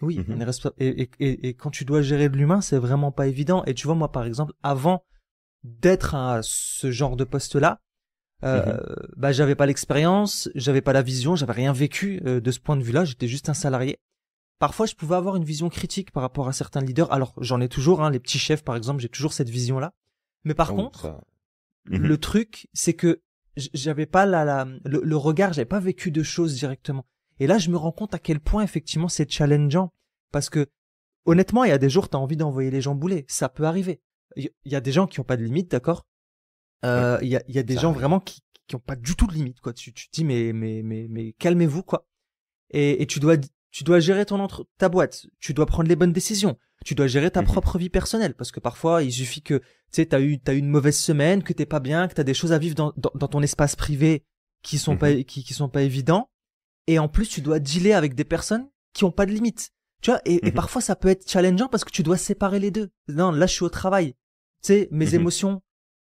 Oui, on est responsable. Et quand tu dois gérer de l'humain, c'est vraiment pas évident. Et tu vois, moi, par exemple, avant d'être à ce genre de poste-là, j'avais pas l'expérience, j'avais pas la vision, j'avais rien vécu de ce point de vue-là, j'étais juste un salarié. Parfois, je pouvais avoir une vision critique par rapport à certains leaders. Alors, j'en ai toujours, hein, les petits chefs, par exemple, j'ai toujours cette vision-là. Mais par contre, le truc, c'est que j'avais pas le regard, j'avais pas vécu de choses directement. Et là, je me rends compte à quel point, effectivement, c'est challengeant. Parce que, honnêtement, il y a des jours, t'as envie d'envoyer les gens bouler. Ça peut arriver. Il y a des gens qui ont pas de limite, d'accord? Il y a des gens vraiment qui ont pas du tout de limite, quoi. Tu te dis, mais calmez-vous, quoi. Et tu dois gérer ta boîte. Tu dois prendre les bonnes décisions. Tu dois gérer ta propre vie personnelle, parce que parfois il suffit que tu sais t'as eu une mauvaise semaine, que t'es pas bien, que t'as des choses à vivre dans ton espace privé qui sont pas évidents, et en plus tu dois dealer avec des personnes qui ont pas de limites, tu vois, et parfois ça peut être challengeant parce que tu dois séparer les deux. Non, là je suis au travail, tu sais, mes émotions,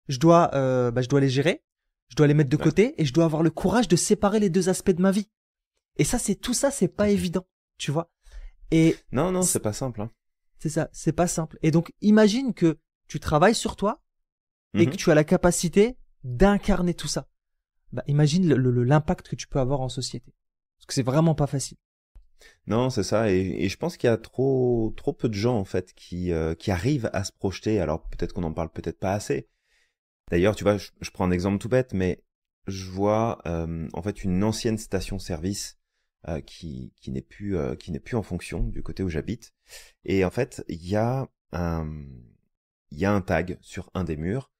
je dois les gérer, je dois les mettre de côté et je dois avoir le courage de séparer les deux aspects de ma vie. Et ça c'est pas évident, tu vois. Et non, c'est pas simple, hein. C'est ça, c'est pas simple. Et donc, imagine que tu travailles sur toi et que tu as la capacité d'incarner tout ça. Imagine l'impact que tu peux avoir en société. Parce que c'est vraiment pas facile. Non, c'est ça. Et je pense qu'il y a trop peu de gens, en fait, qui arrivent à se projeter. Alors, peut-être qu'on en parle peut-être pas assez. D'ailleurs, tu vois, je prends un exemple tout bête, mais je vois, en fait, une ancienne station-service qui n'est plus en fonction du côté où j'habite, et en fait il y a un tag sur un des murs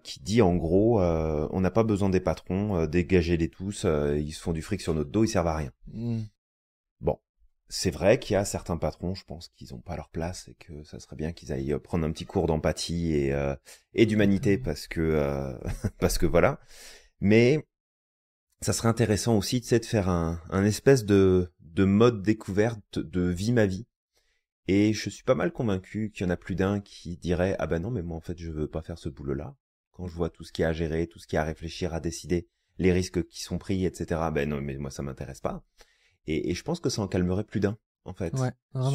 qui dit en gros on n'a pas besoin des patrons, dégagez-les tous, ils se font du fric sur notre dos, ils servent à rien. Bon, c'est vrai qu'il y a certains patrons, je pense qu'ils ont pas leur place et que ça serait bien qu'ils aillent prendre un petit cours d'empathie et d'humanité parce que voilà, mais ça serait intéressant aussi, tu sais, de faire un espèce de mode découverte de vie ma vie. Et je suis pas mal convaincu qu'il y en a plus d'un qui dirait « Ah ben non, mais moi en fait je veux pas faire ce boulot-là. Quand je vois tout ce qu'il y a à gérer, tout ce qu'il y a à réfléchir, à décider, les risques qui sont pris, etc. Ben non, mais moi ça m'intéresse pas. » Et je pense que ça en calmerait plus d'un, en fait,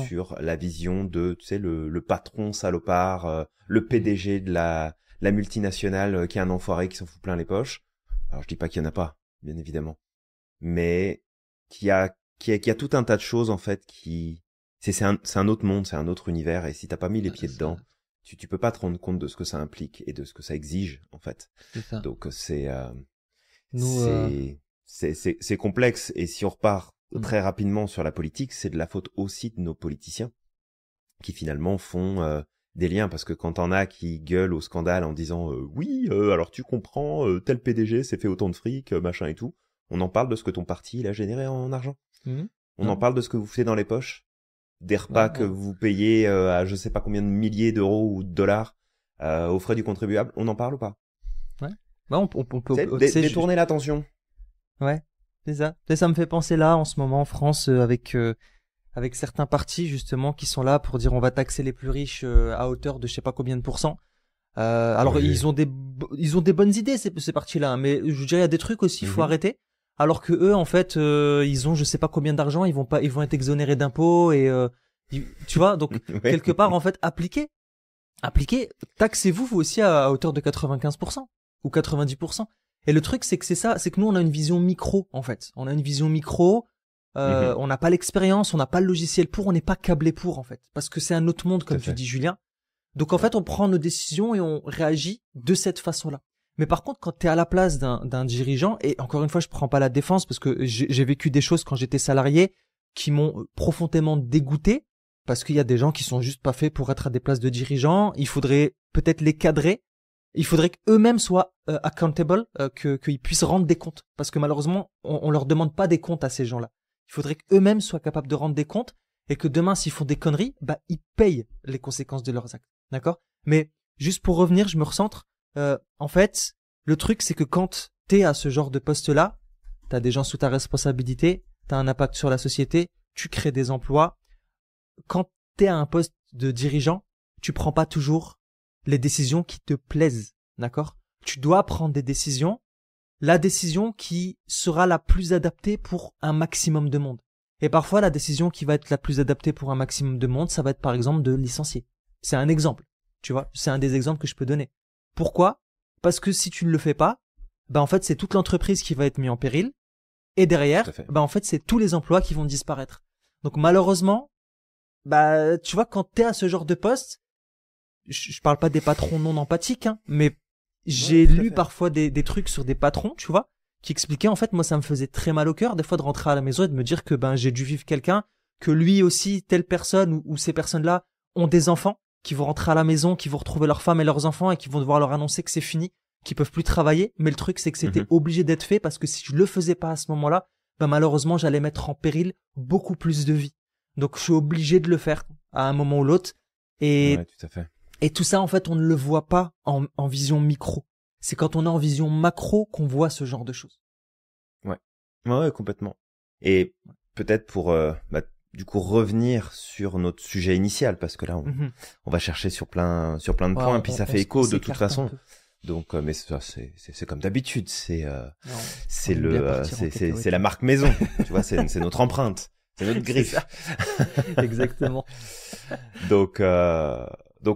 sur la vision de, tu sais, le patron salopard, le PDG de la multinationale qui est un enfoiré qui s'en fout plein les poches. Alors je dis pas qu'il y en a pas, bien évidemment, mais qui a tout un tas de choses en fait qui c'est un autre monde, c'est un autre univers, et si t'as pas mis les pieds dedans, tu peux pas te rendre compte de ce que ça implique et de ce que ça exige en fait. C'est ça. Donc c'est Nous, c'est complexe. Et si on repart très rapidement sur la politique, c'est de la faute aussi de nos politiciens qui finalement font des liens. Parce que quand on a qui gueulent au scandale en disant oui, alors tu comprends, tel PDG s'est fait autant de fric, machin et tout, on en parle de ce que ton parti il a généré en argent. On en parle de ce que vous faites dans les poches, des repas que vous payez à je sais pas combien de milliers d'euros ou de dollars aux frais du contribuable. On en parle ou pas? Ouais. Bah on peut détourner l'attention. Ouais, c'est ça. Ça me fait penser là en ce moment en France avec certains partis justement qui sont là pour dire on va taxer les plus riches à hauteur de je sais pas combien de pourcents. Alors ils ont des bonnes idées ces partis-là, mais je dirais il y a des trucs aussi faut arrêter. Alors que eux en fait ils ont je sais pas combien d'argent, ils vont être exonérés d'impôts et tu vois donc quelque part en fait appliquez, taxez-vous vous aussi à hauteur de 95% ou 90%. Et le truc c'est que nous on a une vision micro en fait. On a une vision micro, on n'a pas l'expérience, on n'a pas le logiciel pour, on n'est pas câblé pour en fait parce que c'est un autre monde comme tu dis Julien. Donc en fait, on prend nos décisions et on réagit de cette façon-là. Mais par contre, quand tu es à la place d'un dirigeant, et encore une fois, je prends pas la défense parce que j'ai vécu des choses quand j'étais salarié qui m'ont profondément dégoûté parce qu'il y a des gens qui sont juste pas faits pour être à des places de dirigeants. Il faudrait peut-être les cadrer. Il faudrait qu'eux-mêmes soient accountable, qu'ils puissent rendre des comptes. Parce que malheureusement, on leur demande pas des comptes à ces gens-là. Il faudrait qu'eux-mêmes soient capables de rendre des comptes et que demain, s'ils font des conneries, bah ils payent les conséquences de leurs actes. D'accord? Mais juste pour revenir, je me recentre. En fait, le truc, c'est que quand t'es à ce genre de poste-là, t'as des gens sous ta responsabilité, t'as un impact sur la société, tu crées des emplois. Quand t'es à un poste de dirigeant, tu prends pas toujours les décisions qui te plaisent, d'accord? Tu dois prendre des décisions, la décision qui sera la plus adaptée pour un maximum de monde. Et parfois, la décision qui va être la plus adaptée pour un maximum de monde, ça va être par exemple de licencier. C'est un exemple, tu vois, c'est un des exemples que je peux donner. Pourquoi? Parce que si tu ne le fais pas, bah en fait c'est toute l'entreprise qui va être mise en péril, et derrière, bah en fait c'est tous les emplois qui vont disparaître. Donc malheureusement, bah tu vois quand t'es à ce genre de poste, je parle pas des patrons non empathiques, hein, mais j'ai lu parfois des trucs sur des patrons, tu vois, qui expliquaient en fait moi ça me faisait très mal au cœur des fois de rentrer à la maison et de me dire que ben j'ai dû vivre quelqu'un, que lui aussi telle personne ou ces personnes-là ont des enfants qui vont rentrer à la maison, qui vont retrouver leurs femmes et leurs enfants et qui vont devoir leur annoncer que c'est fini, qu'ils peuvent plus travailler. Mais le truc, c'est que c'était obligé d'être fait parce que si je le faisais pas à ce moment-là, ben malheureusement, j'allais mettre en péril beaucoup plus de vie. Donc, je suis obligé de le faire à un moment ou l'autre. Et, tout à fait. Et tout ça, en fait, on ne le voit pas en vision micro. C'est quand on est en vision macro qu'on voit ce genre de choses. Ouais, complètement. Et peut-être pour, du coup revenir sur notre sujet initial parce que là on va chercher sur plein de points et puis ça fait écho de toute façon. Donc mais ça c'est comme d'habitude, c'est la marque maison, tu vois, c'est notre empreinte, c'est notre griffe. Exactement. Donc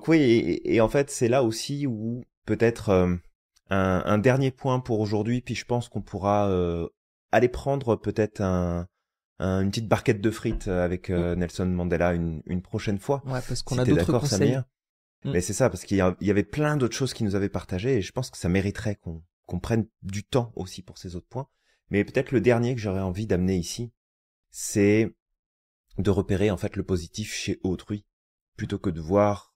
oui et en fait, c'est là aussi où peut-être un dernier point pour aujourd'hui, puis je pense qu'on pourra aller prendre peut-être une petite barquette de frites avec Nelson Mandela une prochaine fois. Ouais, parce qu'on si a d'autres conseils. Samir. Mais c'est ça, parce qu'il y avait plein d'autres choses qui nous avaient partagées et je pense que ça mériterait qu'on prenne du temps aussi pour ces autres points. Mais peut-être le dernier que j'aurais envie d'amener ici, c'est de repérer en fait le positif chez autrui, plutôt que de voir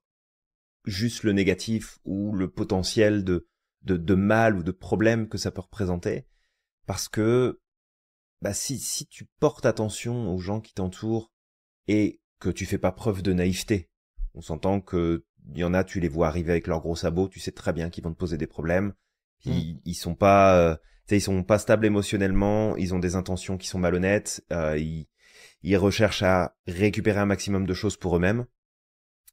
juste le négatif ou le potentiel de mal ou de problème que ça peut représenter. Parce que bah si tu portes attention aux gens qui t'entourent et que tu fais pas preuve de naïveté, on s'entend que il y en a, tu les vois arriver avec leurs gros sabots, tu sais très bien qu'ils vont te poser des problèmes. Ils sont pas, ils sont pas stables émotionnellement, ils ont des intentions qui sont malhonnêtes, ils recherchent à récupérer un maximum de choses pour eux-mêmes.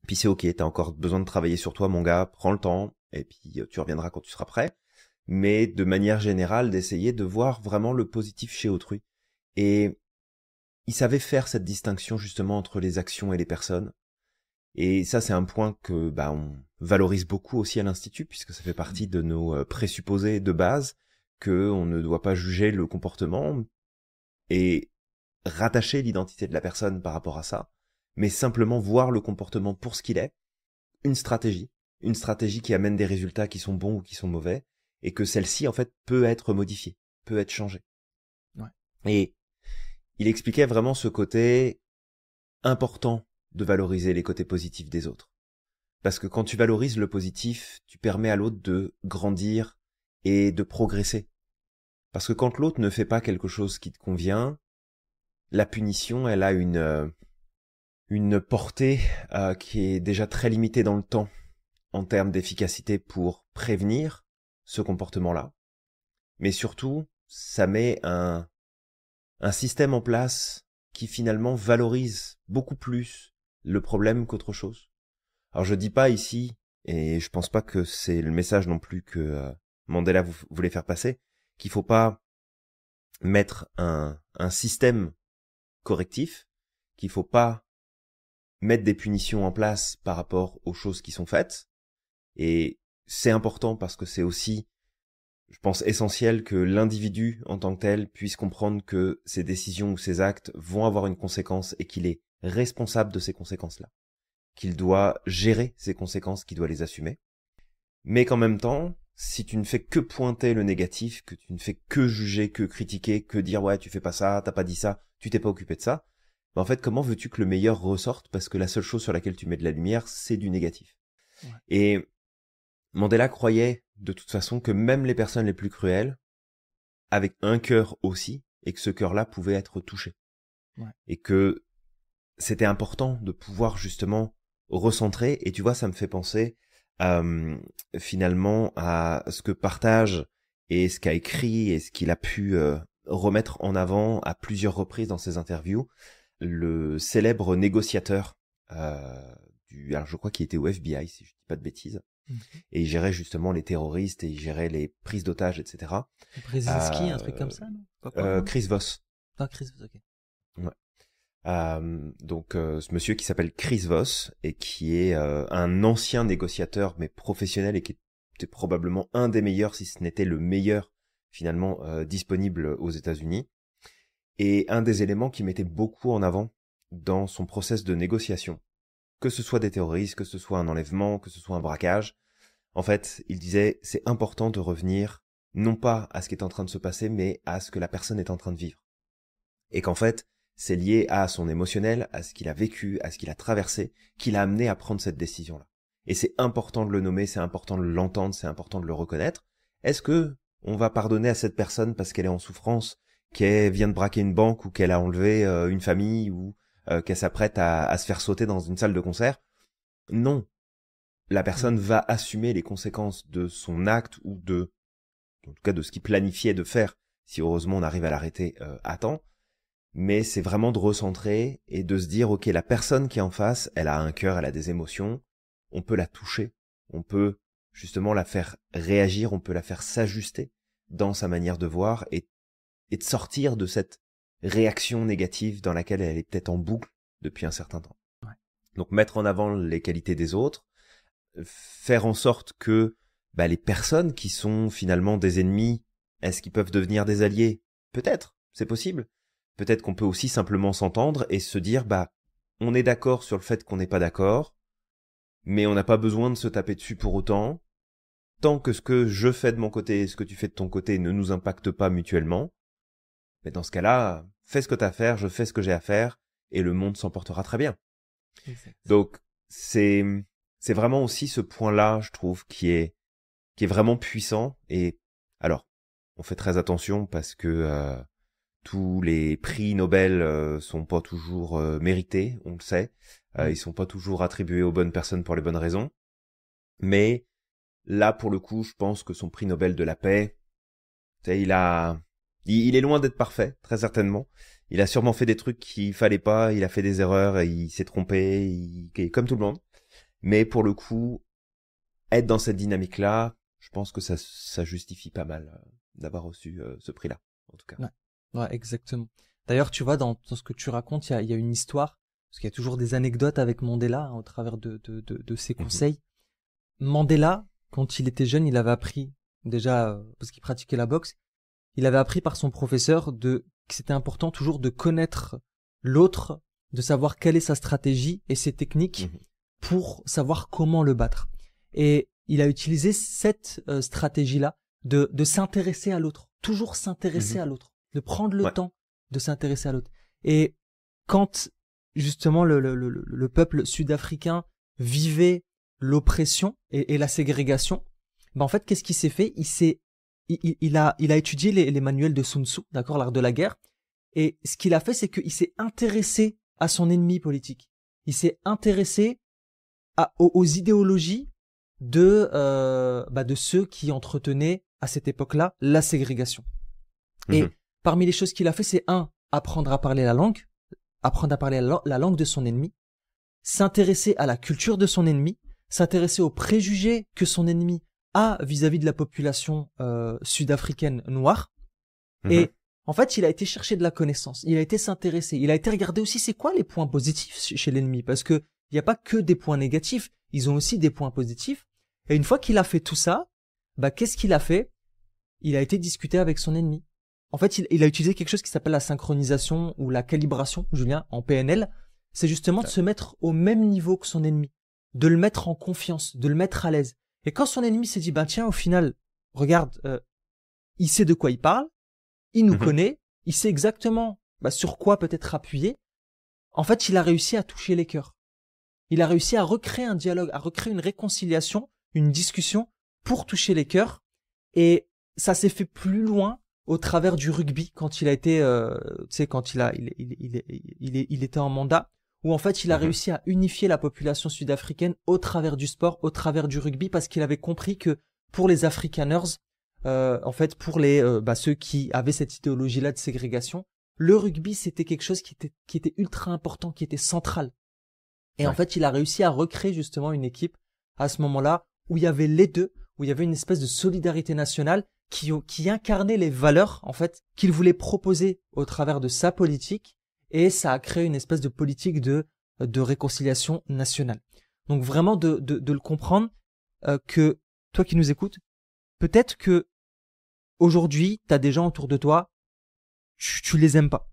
Puis c'est ok, t'as encore besoin de travailler sur toi, mon gars, prends le temps et puis tu reviendras quand tu seras prêt. Mais de manière générale, d'essayer de voir vraiment le positif chez autrui. Et il savait faire cette distinction justement entre les actions et les personnes. Et ça, c'est un point que on valorise beaucoup aussi à l'Institut, puisque ça fait partie de nos présupposés de base, que on ne doit pas juger le comportement et rattacher l'identité de la personne par rapport à ça, mais simplement voir le comportement pour ce qu'il est, une stratégie qui amène des résultats qui sont bons ou qui sont mauvais, et que celle-ci, en fait, peut être modifiée. peut être changé. Ouais. Et il expliquait vraiment ce côté important de valoriser les côtés positifs des autres. Parce que quand tu valorises le positif, tu permets à l'autre de grandir et de progresser. Parce que quand l'autre ne fait pas quelque chose qui te convient, la punition, elle a une portée qui est déjà très limitée dans le temps en termes d'efficacité pour prévenir ce comportement-là. Mais surtout, ça met un système en place qui finalement valorise beaucoup plus le problème qu'autre chose. Alors je dis pas ici, et je pense pas que c'est le message non plus que Mandela voulait faire passer, qu'il faut pas mettre un système correctif, qu'il faut pas mettre des punitions en place par rapport aux choses qui sont faites. Et c'est important parce que c'est aussi, je pense, essentiel que l'individu en tant que tel puisse comprendre que ses décisions ou ses actes vont avoir une conséquence et qu'il est responsable de ces conséquences-là. Qu'il doit gérer ces conséquences, qu'il doit les assumer. Mais qu'en même temps, si tu ne fais que pointer le négatif, que tu ne fais que juger, que critiquer, que dire ouais tu fais pas ça, t'as pas dit ça, tu t'es pas occupé de ça, en fait comment veux-tu que le meilleur ressorte parce que la seule chose sur laquelle tu mets de la lumière, c'est du négatif. Ouais. Et Mandela croyait de toute façon que même les personnes les plus cruelles, avec un cœur aussi, et que ce cœur-là pouvait être touché. Ouais. Et que c'était important de pouvoir justement recentrer, et tu vois, ça me fait penser finalement à ce que partage et ce qu'a écrit et ce qu'il a pu remettre en avant à plusieurs reprises dans ses interviews, le célèbre négociateur alors je crois qu'il était au FBI, si je dis pas de bêtises, et il gérait justement les terroristes et il gérait les prises d'otages, etc. Brzezinski, un truc comme ça, non? Chris Voss. Ah, Chris Voss, ok. Ouais. Donc ce monsieur qui s'appelle Chris Voss et qui est un ancien négociateur mais professionnel et qui était probablement un des meilleurs, si ce n'était le meilleur finalement disponible aux États-Unis. Et un des éléments qui mettait beaucoup en avant dans son process de négociation, que ce soit des terroristes, que ce soit un enlèvement, que ce soit un braquage, en fait, il disait c'est important de revenir non pas à ce qui est en train de se passer, mais à ce que la personne est en train de vivre. Et qu'en fait, c'est lié à son émotionnel, à ce qu'il a vécu, à ce qu'il a traversé, qui l'a amené à prendre cette décision-là. Et c'est important de le nommer, c'est important de l'entendre, c'est important de le reconnaître. Est-ce que on va pardonner à cette personne parce qu'elle est en souffrance, qu'elle vient de braquer une banque ou qu'elle a enlevé une famille ou qu'elle s'apprête à se faire sauter dans une salle de concert? Non. La personne va assumer les conséquences de son acte ou en tout cas de ce qu'il planifiait de faire, si heureusement on arrive à l'arrêter à temps. Mais c'est vraiment de recentrer et de se dire, ok, la personne qui est en face, elle a un cœur, elle a des émotions, on peut la toucher, on peut justement la faire réagir, on peut la faire s'ajuster dans sa manière de voir et de sortir de cette réaction négative dans laquelle elle est peut-être en boucle depuis un certain temps. Ouais. Donc mettre en avant les qualités des autres, faire en sorte que les personnes qui sont finalement des ennemis, est-ce qu'ils peuvent devenir des alliés? Peut-être, c'est possible. Peut-être qu'on peut aussi simplement s'entendre et se dire, on est d'accord sur le fait qu'on n'est pas d'accord, mais on n'a pas besoin de se taper dessus pour autant. Tant que ce que je fais de mon côté et ce que tu fais de ton côté ne nous impacte pas mutuellement, mais dans ce cas-là, fais ce que tu as à faire, je fais ce que j'ai à faire, et le monde s'en portera très bien. Exact. Donc, c'est vraiment aussi ce point-là, je trouve, qui est vraiment puissant. Et alors, on fait très attention parce que tous les prix Nobel sont pas toujours mérités, on le sait. Ils sont pas toujours attribués aux bonnes personnes pour les bonnes raisons. Mais là, pour le coup, je pense que son prix Nobel de la paix, il est loin d'être parfait, très certainement. Il a sûrement fait des trucs qu'il fallait pas, il a fait des erreurs, il s'est trompé, comme tout le monde. Mais pour le coup, être dans cette dynamique-là, je pense que ça justifie pas mal d'avoir reçu ce prix-là, en tout cas. Ouais, exactement. D'ailleurs, tu vois, dans ce que tu racontes, il y a une histoire, parce qu'il y a toujours des anecdotes avec Mandela au travers de ses conseils. Mandela, quand il était jeune, il avait appris, déjà, parce qu'il pratiquait la boxe, il avait appris par son professeur que c'était important toujours de connaître l'autre, de savoir quelle est sa stratégie et ses techniques pour savoir comment le battre. Et il a utilisé cette stratégie-là de s'intéresser à l'autre toujours s'intéresser à l'autre, de prendre le Ouais. temps de s'intéresser à l'autre. Et quand justement le peuple sud-africain vivait l'oppression et la ségrégation, ben en fait, qu'est-ce qu'il s'est fait? Il a étudié les manuels de Sun Tzu, d'accord, l'art de la guerre. Et ce qu'il a fait, c'est qu'il s'est intéressé à son ennemi politique. Il s'est intéressé aux idéologies de ceux qui entretenaient à cette époque-là la ségrégation. Et parmi les choses qu'il a fait, c'est apprendre à parler la langue, apprendre à parler la langue de son ennemi, s'intéresser à la culture de son ennemi, s'intéresser aux préjugés que son ennemi a vis-à-vis de la population sud-africaine noire. Et en fait, il a été chercher de la connaissance, il a été s'intéresser, il a été regarder aussi c'est quoi les points positifs chez l'ennemi, parce que il n'y a pas que des points négatifs, ils ont aussi des points positifs. Et une fois qu'il a fait tout ça, bah qu'est-ce qu'il a fait? Il a été discuter avec son ennemi. En fait, il a utilisé quelque chose qui s'appelle la synchronisation ou la calibration, Julien, en PNL. C'est justement de se mettre au même niveau que son ennemi, de le mettre en confiance, de le mettre à l'aise. Et quand son ennemi s'est dit, bah tiens, au final, regarde, il sait de quoi il parle, il nous connaît, il sait exactement sur quoi peut-être appuyer. En fait, il a réussi à toucher les cœurs. Il a réussi à recréer un dialogue, à recréer une réconciliation, une discussion pour toucher les cœurs. Et ça s'est fait plus loin au travers du rugby quand il a été, quand il était en mandat, où en fait il a réussi à unifier la population sud-africaine au travers du sport, au travers du rugby, parce qu'il avait compris que pour les Afrikaners, en fait pour les ceux qui avaient cette idéologie-là de ségrégation, le rugby c'était quelque chose qui était ultra important, qui était central. Et en fait il a réussi à recréer justement une équipe à ce moment-là où il y avait les deux, où il y avait une espèce de solidarité nationale qui incarnait les valeurs en fait qu'il voulait proposer au travers de sa politique, et ça a créé une espèce de politique de réconciliation nationale. Donc vraiment de le comprendre, que toi qui nous écoutes, peut-être que aujourd'hui t'as des gens autour de toi, tu les aimes pas,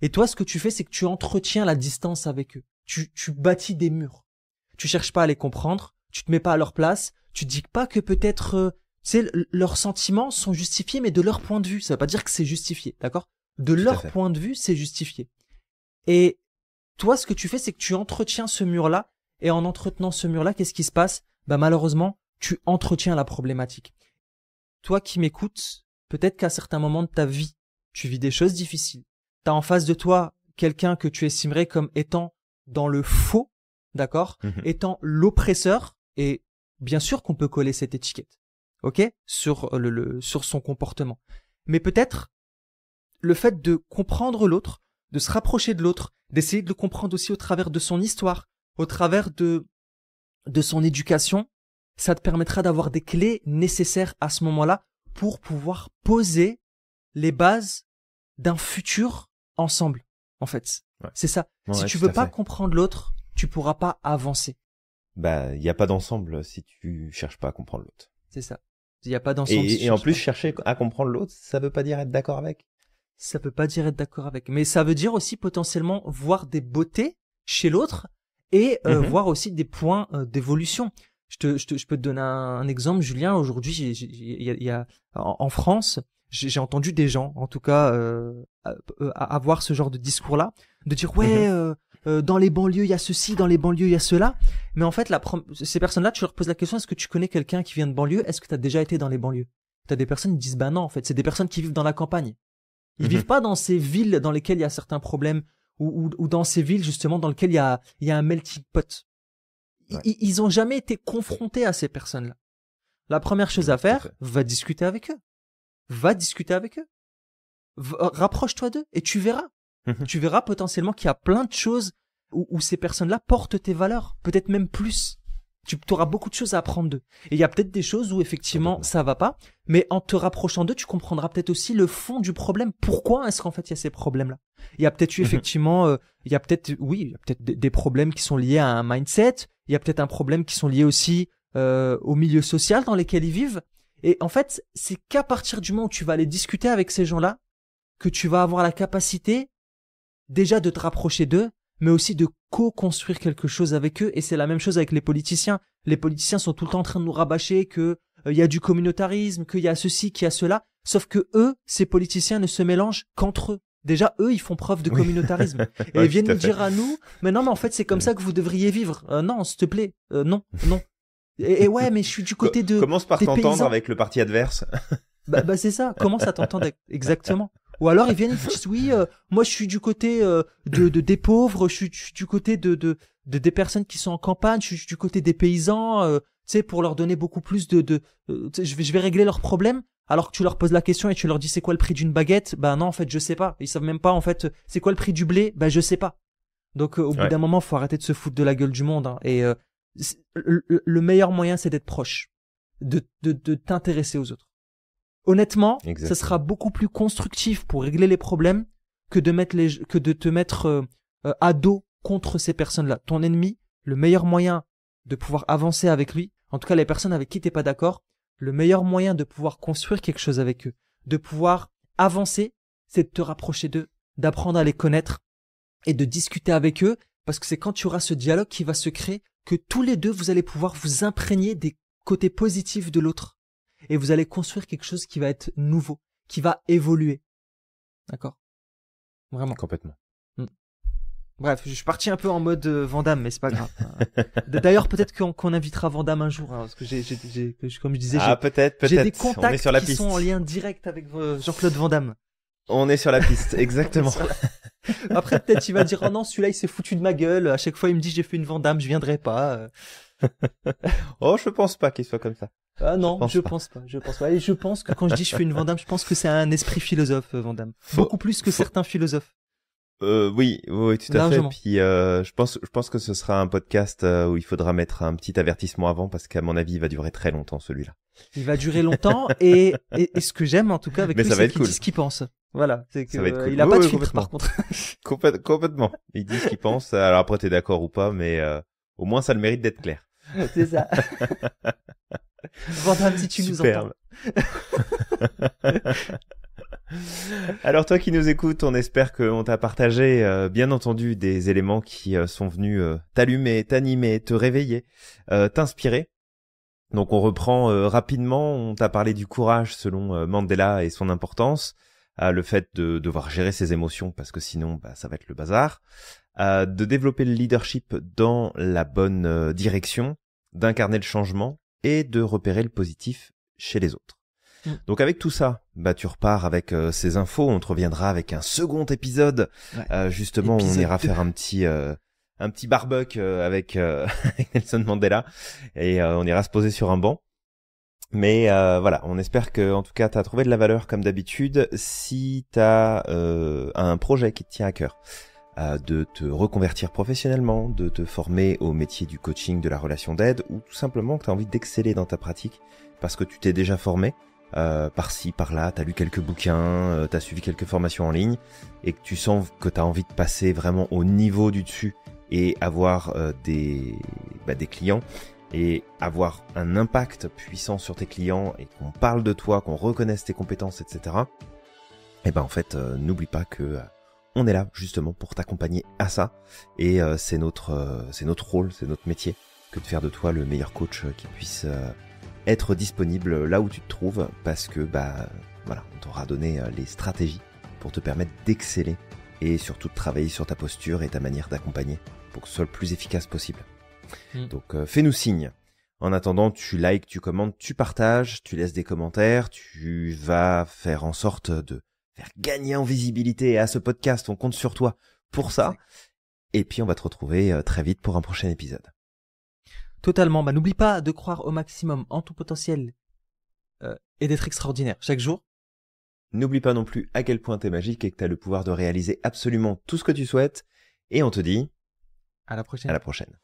et toi ce que tu fais c'est que tu entretiens la distance avec eux, tu bâtis des murs, tu cherches pas à les comprendre, tu te mets pas à leur place, tu dis pas que peut-être leurs sentiments sont justifiés, mais de leur point de vue. Ça veut pas dire que c'est justifié, d'accord? De leur point de vue, c'est justifié. Et toi, ce que tu fais, c'est que tu entretiens ce mur-là, et en entretenant ce mur-là, qu'est-ce qui se passe? Malheureusement, tu entretiens la problématique. Toi qui m'écoutes, peut-être qu'à certains moments de ta vie, tu vis des choses difficiles. T'as en face de toi quelqu'un que tu estimerais comme étant dans le faux, d'accord? Étant l'oppresseur, et bien sûr qu'on peut coller cette étiquette. Ok, sur son comportement. Mais peut-être le fait de comprendre l'autre, de se rapprocher de l'autre, d'essayer de le comprendre aussi au travers de son histoire, au travers de son éducation, ça te permettra d'avoir des clés nécessaires à ce moment-là pour pouvoir poser les bases d'un futur ensemble. En fait, c'est ça. Si tu veux pas comprendre l'autre, tu pourras pas avancer. Il y a pas d'ensemble si tu cherches pas à comprendre l'autre. C'est ça. Il y a pas d'ensemble. Et en plus, chercher à comprendre l'autre, ça veut pas dire être d'accord avec. Ça peut pas dire être d'accord avec, mais ça veut dire aussi potentiellement voir des beautés chez l'autre et voir aussi des points d'évolution. Je peux te donner un exemple, Julien. Aujourd'hui, il y a en France, j'ai entendu des gens, en tout cas, avoir ce genre de discours-là, de dire dans les banlieues il y a ceci, dans les banlieues il y a cela. Mais en fait, ces personnes-là, tu leur poses la question, est-ce que tu connais quelqu'un qui vient de banlieue? Est-ce que tu as déjà été dans les banlieues? T'as des personnes qui disent non, en fait, c'est des personnes qui vivent dans la campagne. Ils vivent pas dans ces villes dans lesquelles il y a certains problèmes, ou dans ces villes justement dans lesquelles il y a un melting pot. Ils ont jamais été confrontés à ces personnes-là. La première chose à faire, va discuter avec eux. Rapproche-toi d'eux et tu verras. Tu verras potentiellement qu'il y a plein de choses où ces personnes-là portent tes valeurs, peut-être même plus. Tu auras beaucoup de choses à apprendre d'eux. Et il y a peut-être des choses où effectivement ça va pas, mais en te rapprochant d'eux, tu comprendras peut-être aussi le fond du problème. Pourquoi est-ce qu'en fait il y a ces problèmes-là? Il y a peut-être eu effectivement, il y a peut-être des problèmes qui sont liés à un mindset. Il y a peut-être un problème qui sont liés aussi au milieu social dans lequel ils vivent. Et en fait, c'est qu'à partir du moment où tu vas aller discuter avec ces gens-là, que tu vas avoir la capacité déjà de te rapprocher d'eux, mais aussi de co-construire quelque chose avec eux. Et c'est la même chose avec les politiciens. Les politiciens sont tout le temps en train de nous rabâcher que il y a du communautarisme, qu'il y a ceci, qu'il y a cela. Sauf que eux, ces politiciens ne se mélangent qu'entre eux. Déjà, eux, ils font preuve de communautarisme. Et ils viennent nous dire à nous, mais non, mais en fait, c'est comme ça que vous devriez vivre. Non, s'il te plaît. Non. Et ouais, mais je suis du côté de Commence par des t'entendre paysans. avec le parti adverse. Bah c'est ça. Commence à t'entendre exactement. Ou alors ils viennent et ils disent oui, moi je suis du côté des pauvres, je suis du côté de des personnes qui sont en campagne, je suis du côté des paysans, tu sais, pour leur donner beaucoup plus je vais régler leurs problèmes. Alors que tu leur poses la question et tu leur dis c'est quoi le prix d'une baguette, bah non en fait je sais pas. Ils savent même pas en fait c'est quoi le prix du blé, bah je sais pas. Donc au bout d'un moment faut arrêter de se foutre de la gueule du monde. Hein. Et le meilleur moyen c'est d'être proche, de t'intéresser aux autres. Honnêtement, ça sera beaucoup plus constructif pour régler les problèmes que de te mettre à dos contre ces personnes-là. Ton ennemi, le meilleur moyen de pouvoir avancer avec lui, en tout cas les personnes avec qui t'es pas d'accord, le meilleur moyen de pouvoir construire quelque chose avec eux, de pouvoir avancer, c'est de te rapprocher d'eux, d'apprendre à les connaître et de discuter avec eux, parce que c'est quand tu auras ce dialogue qui va se créer que tous les deux vous allez pouvoir vous imprégner des côtés positifs de l'autre. Et vous allez construire quelque chose qui va être nouveau, qui va évoluer. D'accord ? Vraiment. Complètement. Bref, je suis parti un peu en mode Van Damme, mais c'est pas grave. D'ailleurs, peut-être qu'on invitera Van Damme un jour, hein, parce que comme je disais, j'ai des contacts qui sont en lien direct avec Jean-Claude Van Damme. On est sur la piste, exactement. Après, peut-être il va dire, oh non, celui-là, il s'est foutu de ma gueule. À chaque fois, il me dit, j'ai fait une Van Damme, je viendrai pas. Oh, je pense pas qu'il soit comme ça. Ah non, je pense pas. Et je pense que quand je dis je fais une Van Damme, je pense que c'est un esprit philosophe, Van Damme. Beaucoup plus que certains philosophes. Oui, tout à fait. Puis je pense que ce sera un podcast où il faudra mettre un petit avertissement avant parce qu'à mon avis, il va durer très longtemps celui-là. Il va durer longtemps et ce que j'aime en tout cas avec lui, c'est qu'il dit ce qu'il pense. Voilà, c'est que cool. Il a pas de filtre par contre. Complètement. Il dit ce qu'il pense. Alors après, t'es d'accord ou pas, mais au moins ça le mérite d'être clair. C'est ça. Van Damme, si tu nous entends. Alors toi qui nous écoutes, on espère qu'on t'a partagé bien entendu des éléments qui sont venus t'allumer, t'animer, te réveiller, t'inspirer. Donc on reprend rapidement, on t'a parlé du courage selon Mandela et son importance, le fait de devoir gérer ses émotions parce que sinon ça va être le bazar, de développer le leadership dans la bonne direction, d'incarner le changement et de repérer le positif chez les autres. Donc avec tout ça, tu repars avec ces infos, on te reviendra avec un second épisode, justement épisode où on ira 2. Faire un petit barbecue avec Nelson Mandela et on ira se poser sur un banc. Mais voilà, on espère que en tout cas t'as trouvé de la valeur comme d'habitude. Si t'as un projet qui te tient à cœur, de te reconvertir professionnellement, de te former au métier du coaching, de la relation d'aide, ou tout simplement que t'as envie d'exceller dans ta pratique parce que tu t'es déjà formé, par-ci, par-là, t'as lu quelques bouquins, t'as suivi quelques formations en ligne, et que tu sens que t'as envie de passer vraiment au niveau du dessus et avoir des clients, et avoir un impact puissant sur tes clients, et qu'on parle de toi, qu'on reconnaisse tes compétences, etc. Et en fait, n'oublie pas que on est là justement pour t'accompagner à ça, et c'est notre rôle, c'est notre métier, que de faire de toi le meilleur coach qui puisse être disponible là où tu te trouves, parce que voilà, on t'aura donné les stratégies pour te permettre d'exceller et surtout de travailler sur ta posture et ta manière d'accompagner pour que ce soit le plus efficace possible. Donc fais-nous signe. En attendant, tu likes, tu commentes, tu partages, tu laisses des commentaires, tu vas faire en sorte de faire gagner en visibilité à ce podcast. On compte sur toi pour ça. Et puis on va te retrouver très vite pour un prochain épisode. Totalement. N'oublie pas de croire au maximum en ton potentiel et d'être extraordinaire chaque jour. N'oublie pas non plus à quel point t'es magique et que t'as le pouvoir de réaliser absolument tout ce que tu souhaites. Et on te dit à la prochaine. À la prochaine.